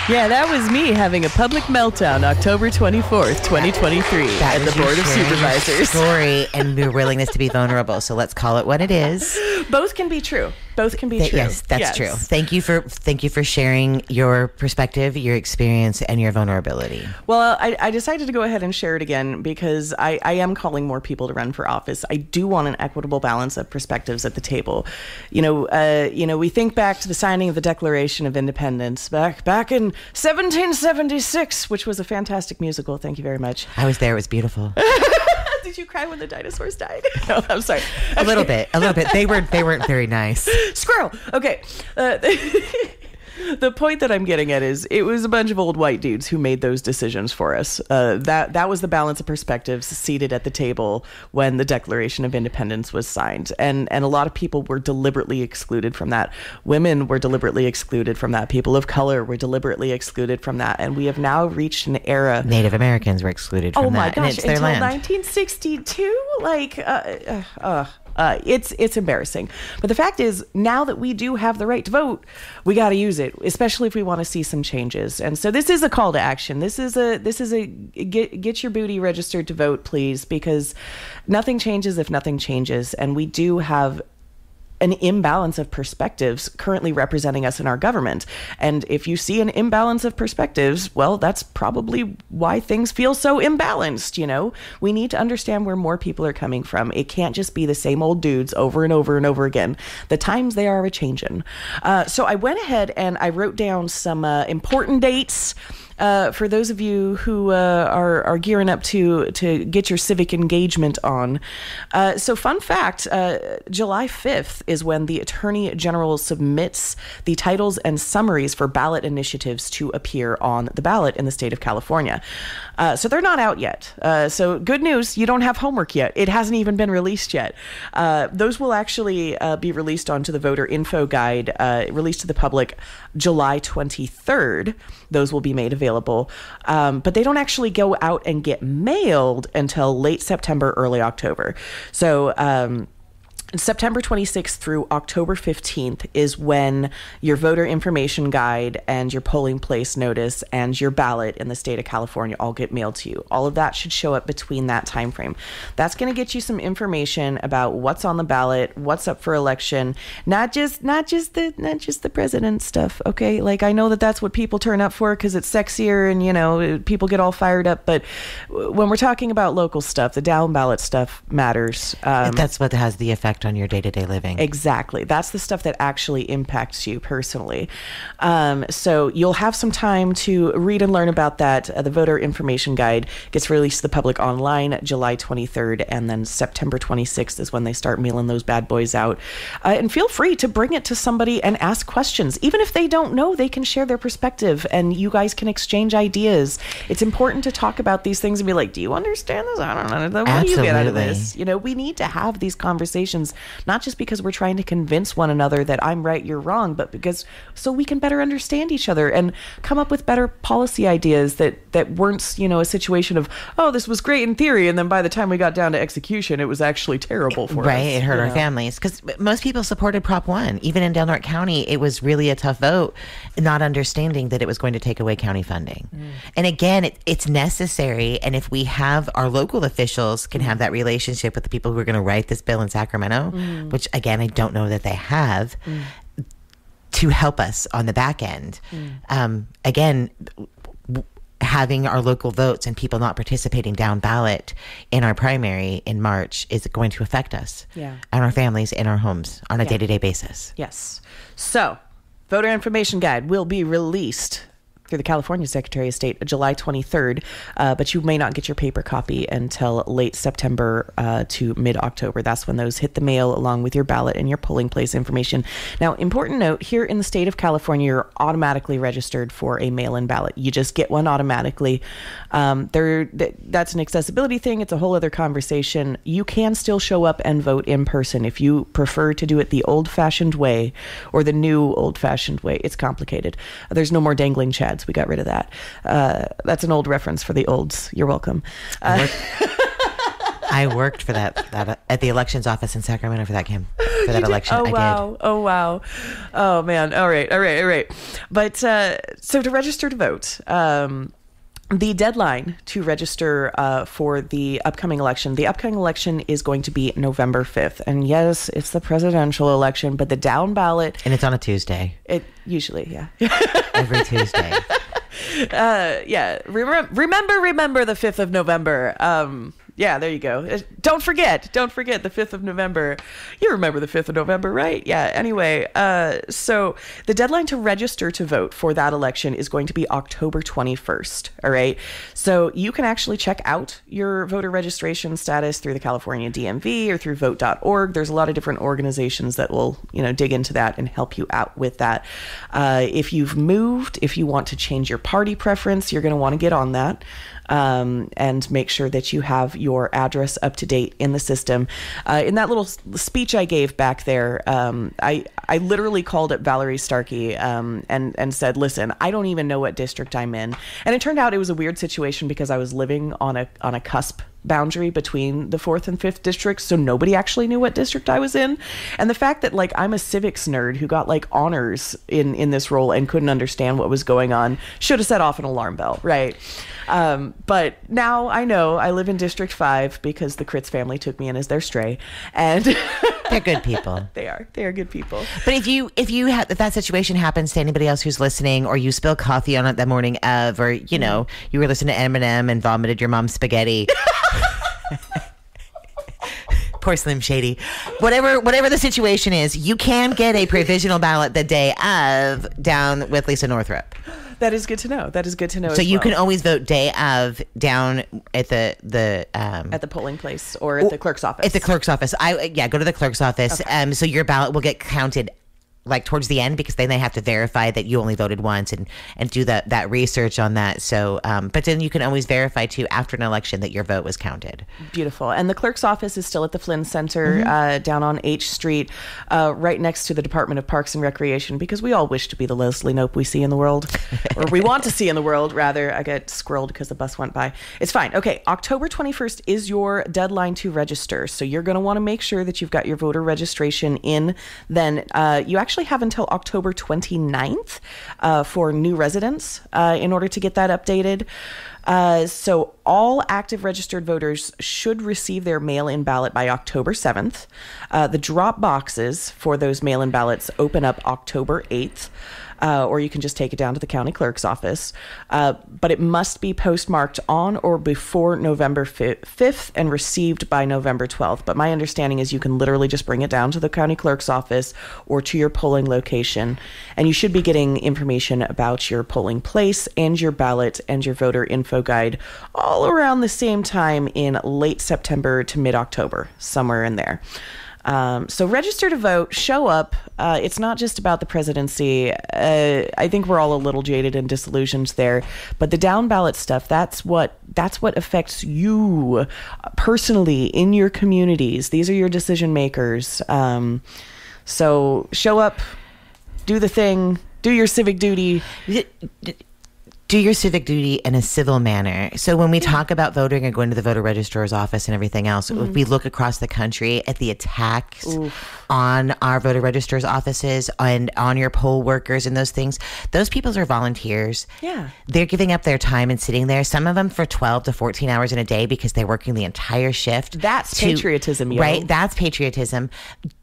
Yeah, that was me having a public meltdown October 24th, 2023 at the Board of Supervisors. Story and your willingness to be vulnerable. So let's call it what it is. Both can be true. Both can be true. Yes, that's true. Thank you for sharing your perspective, your experience, and your vulnerability. Well, I decided to go ahead and share it again because I am calling more people to run for office. I do want an equitable balance of perspectives at the table. You know, we think back to the signing of the Declaration of Independence back in 1776, which was a fantastic musical. Thank you very much. I was there. It was beautiful. Did you cry when the dinosaurs died? No, I'm sorry. A little bit. They weren't very nice. Squirrel. Okay. The point that I'm getting at is it was a bunch of old white dudes who made those decisions for us. That was the balance of perspectives seated at the table when the Declaration of Independence was signed. And a lot of people were deliberately excluded from that. Women were deliberately excluded from that. People of color were deliberately excluded from that. And we have now reached an era. Native Americans were excluded from that. Oh my gosh, and it's their until land. 1962? It's embarrassing. But the fact is, now that we do have the right to vote, we got to use it, especially if we want to see some changes. And so this is a call to action. This is a get your booty registered to vote, please, because nothing changes if nothing changes. And we do have an imbalance of perspectives currently representing us in our government. And if you see an imbalance of perspectives, well, that's probably why things feel so imbalanced, you know? We need to understand where more people are coming from. It can't just be the same old dudes over and over and over again. The times, they are a-changin'. So I went ahead and I wrote down some important dates for those of you who are gearing up to get your civic engagement on. So fun fact, July 5th is when the Attorney General submits the titles and summaries for ballot initiatives to appear on the ballot in the state of California. So they're not out yet. So good news, you don't have homework yet. It hasn't even been released yet. Those will actually be released onto the voter info guide, released to the public July 23rd. Those will be made available. But they don't actually go out and get mailed until late September, early October. So September 26th through October 15th is when your voter information guide and your polling place notice and your ballot in the state of California all get mailed to you. All of that should show up between that time frame. That's going to get you some information about what's on the ballot, what's up for election, not just the president stuff. Okay, like I know that's what people turn up for because it's sexier and you know people get all fired up. But when we're talking about local stuff, the down ballot stuff matters. That's what has the effect impact on your day-to-day living. Exactly. That's the stuff that actually impacts you personally. So you'll have some time to read and learn about that. The voter information guide gets released to the public online July 23rd, and then September 26th is when they start mailing those bad boys out. And feel free to bring it to somebody and ask questions. Even if they don't know, they can share their perspective and you guys can exchange ideas. It's important to talk about these things and be like, do you understand this? I don't know. What do you get out of this? You know, we need to have these conversations, not just because we're trying to convince one another that I'm right, you're wrong, but because so we can better understand each other and come up with better policy ideas that weren't, you know, a situation of, oh, this was great in theory, and then by the time we got down to execution, it was actually terrible for us. Right, it hurt our families. Because most people supported Prop 1. Even in Norte County, it was really a tough vote, not understanding that it was going to take away county funding. And again, it's necessary, and if we have our local officials can have that relationship with the people who are going to write this bill in Sacramento, which again, I don't know that they have, to help us on the back end. Again, having our local votes and people not participating down ballot in our primary in March is going to affect us and our families in our homes on a day-to-day basis. Yes. So, voter information guide will be released through the California Secretary of State July 23rd, but you may not get your paper copy until late September to mid-October. That's when those hit the mail along with your ballot and your polling place information. Now, important note, here in the state of California, you're automatically registered for a mail-in ballot. You just get one automatically. That's an accessibility thing. It's a whole other conversation. You can still show up and vote in person if you prefer to do it the old-fashioned way or the new old-fashioned way. It's complicated. There's no more dangling chads. We got rid of that. That's an old reference for the olds. You're welcome. I worked for that at the elections office in Sacramento for that election. Oh, I wow. did. Oh, wow. Oh, man. All right. But so to register to vote, the deadline to register for the upcoming election is going to be November 5th. And yes, it's the presidential election, but the down ballot. And it's on a Tuesday. It usually, yeah. Every Tuesday. Remember the 5th of November. Yeah, there you go. Don't forget the 5th of November. You remember the 5th of November, right? Yeah, anyway, so the deadline to register to vote for that election is going to be October 21st, all right? So you can actually check out your voter registration status through the California DMV or through vote.org. There's a lot of different organizations that will, dig into that and help you out with that. If you've moved, if you want to change your party preference, you're going to want to get on that. And make sure that you have your address up to date in the system. In that little speech I gave back there, I literally called up Valerie Starkey and said, listen, I don't even know what district I'm in. And it turned out it was a weird situation because I was living on a cusp boundary between the 4th and 5th districts, so nobody actually knew what district I was in. And the fact that I'm a civics nerd who got honors in this role and couldn't understand what was going on should have set off an alarm bell, right? But now I know I live in District 5 because the Kritz family took me in as their stray, and they're good people. They are good people. But if that situation happens to anybody else who's listening, or you spill coffee on it the morning of, or you were listening to Eminem and vomited your mom's spaghetti. Poor Slim Shady. Whatever the situation is, you can get a provisional ballot the day of down with Lisa Northrup. That is good to know. So you can always vote day of down at the at the polling place or at the clerk's office. At the clerk's office. Go to the clerk's office. Okay. So your ballot will get counted towards the end, because then they have to verify that you only voted once and do that research on that. So, but then you can always verify too after an election that your vote was counted. Beautiful. And the clerk's office is still at the Flynn Center, down on H Street, right next to the Department of Parks and Recreation, because we all wish to be the Leslie Knope we see in the world, or we want to see in the world, rather. I got squirreled because the bus went by. It's fine. Okay. October 21st is your deadline to register. So you're going to want to make sure that you've got your voter registration in. Then you actually have until October 29th for new residents in order to get that updated. So all active registered voters should receive their mail-in ballot by October 7th. The drop boxes for those mail-in ballots open up October 8th. Or you can just take it down to the county clerk's office. But it must be postmarked on or before November 5th and received by November 12th. But my understanding is you can literally just bring it down to the county clerk's office or to your polling location. And you should be getting information about your polling place and your ballot and your voter info guide all around the same time in late September to mid-October, somewhere in there. So register to vote, show up. It's not just about the presidency. I think we're all a little jaded and disillusioned there, but the down ballot stuff, that's what affects you personally in your communities. These are your decision makers. So show up, do the thing, do your civic duty. Do your civic duty in a civil manner. So when we talk about voting and going to the voter registrar's office and everything else, we look across the country at the attacks on our voter registrar's offices and on your poll workers and those things. Those people are volunteers. Yeah. They're giving up their time and sitting there, some of them for 12 to 14 hours in a day because they're working the entire shift. That's patriotism, yo. Right? That's patriotism.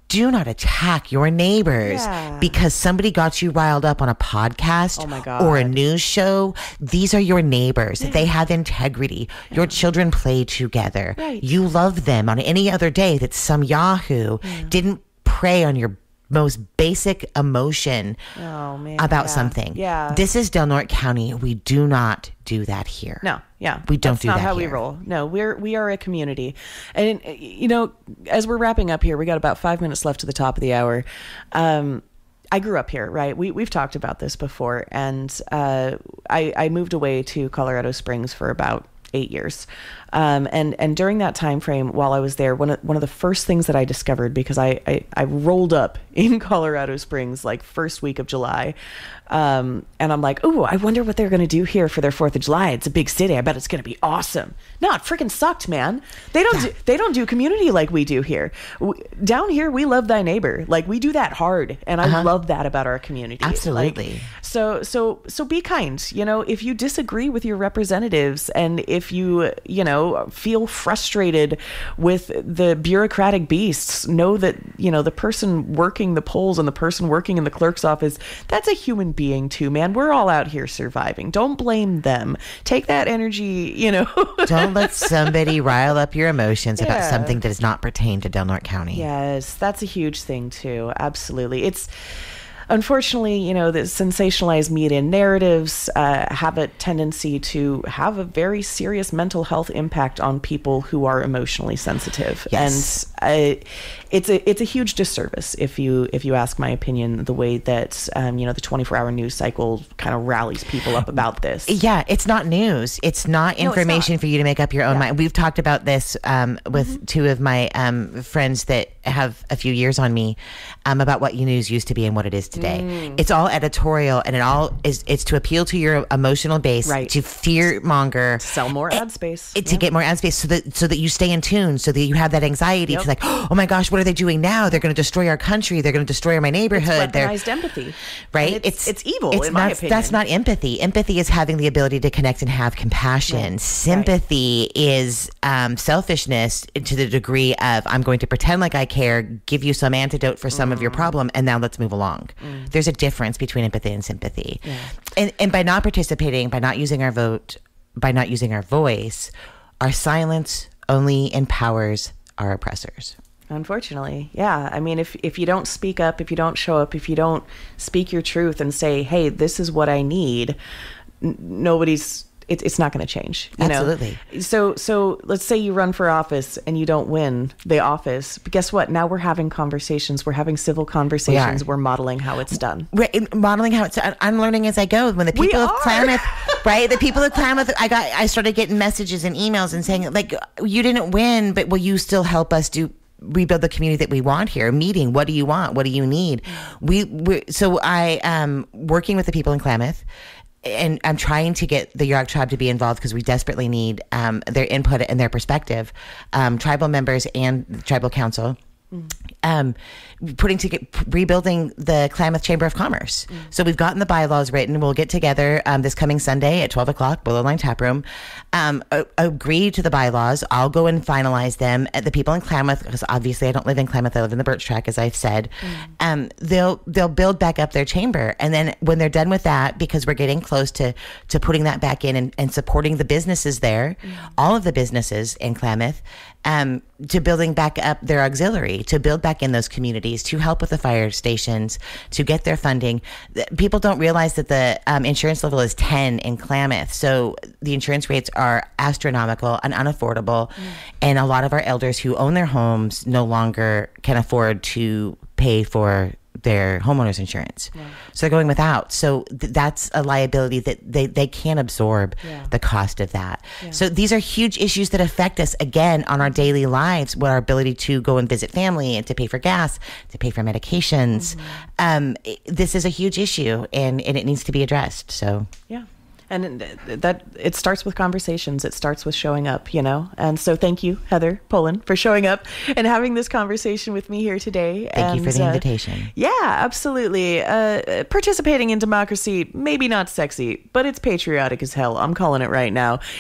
Do not attack your neighbors because somebody got you riled up on a podcast or a news show. These are your neighbors. They have integrity. Your children play together. Right. You love them. On any other day that some Yahoo didn't prey on your most basic emotion about something. Yeah. This is Del Norte County. We do not do that here. No, yeah. We don't do that here. That's not how we roll. No, we are a community. And, as we're wrapping up here, we got about 5 minutes left to the top of the hour. I grew up here, right? We've talked about this before. And I moved away to Colorado Springs for about 8 years. And during that time frame, while I was there, one of the first things that I discovered, because I rolled up in Colorado Springs like first week of July, and I'm like, oh, I wonder what they're going to do here for their 4th of July. It's a big city. I bet it's going to be awesome. No, it freaking sucked, man. They don't do community like we do here. Down here, we love thy neighbor. Like, we do that hard, and I love that about our community. Absolutely. Like, so be kind. If you disagree with your representatives, and if you feel frustrated with the bureaucratic beasts, know that the person working the polls and the person working in the clerk's office, that's a human being too, man. We're all out here surviving. Don't blame them. Take that energy, Don't let somebody rile up your emotions about something that does not pertain to Del Norte County. Yes, that's a huge thing too. Absolutely. It's unfortunately, the sensationalized media narratives have a tendency to have a very serious mental health impact on people who are emotionally sensitive. Yes. And it's a huge disservice, if you ask my opinion, the way that the 24-hour news cycle kind of rallies people up about this. Yeah, it's not news. It's not information for you to make up your own mind. We've talked about this with two of my friends that have a few years on me about what news used to be and what it is today. It's all editorial, and it's to appeal to your emotional base, to fear monger, sell more ad space, to get more ad space, so that you stay in tune, so that you have that anxiety to like, oh my gosh, what are they doing now? They're going to destroy our country. They're going to destroy my neighborhood. It's weaponized empathy, right? It's evil, in my opinion. That's not empathy. Empathy is having the ability to connect and have compassion. Right. Sympathy is selfishness to the degree of, I'm going to pretend like I care, give you some antidote for some of your problem, and now let's move along. There's a difference between empathy and sympathy. And by not participating, by not using our vote, by not using our voice, our silence only empowers our oppressors. Unfortunately, yeah. I mean, if you don't speak up, if you don't show up, if you don't speak your truth and say, hey, this is what I need, it's not going to change. Absolutely. So let's say you run for office and you don't win the office. But guess what? Now we're having conversations. We're having civil conversations. We're modeling how it's done. Modeling how it's done. I'm learning as I go. When the people of Klamath, right? The people of Klamath, I started getting messages and emails and saying, like, you didn't win, but will you still help us rebuild the community that we want here? Meeting, what do you want? What do you need? So I am working with the people in Klamath, and I'm trying to get the Yurok tribe to be involved because we desperately need their input and their perspective. Tribal members and the tribal council rebuilding the Klamath Chamber of Commerce. So we've gotten the bylaws written. We'll get together this coming Sunday at 12 o'clock, Willow Line Tap Room, agree to the bylaws. I'll go and finalize them. The people in Klamath, because obviously I don't live in Klamath, I live in the Birch Track, as I've said, they'll build back up their chamber. And then when they're done with that, because we're getting close to putting that back in and supporting the businesses there, all of the businesses in Klamath, to building back up their auxiliary, to build back in those communities, to help with the fire stations, to get their funding. People don't realize that the insurance level is 10 in Klamath. So the insurance rates are astronomical and unaffordable. And a lot of our elders who own their homes no longer can afford to pay for their homeowners insurance. So they're going without. So that's a liability that they can't absorb the cost of that. So these are huge issues that affect us again on our daily lives, with our ability to go and visit family and to pay for gas, to pay for medications. This is a huge issue and it needs to be addressed. So And that it starts with conversations. It starts with showing up, And so thank you, Heather Polen, for showing up and having this conversation with me here today. Thank you for the invitation. Yeah, absolutely. Participating in democracy, maybe not sexy, but it's patriotic as hell. I'm calling it right now.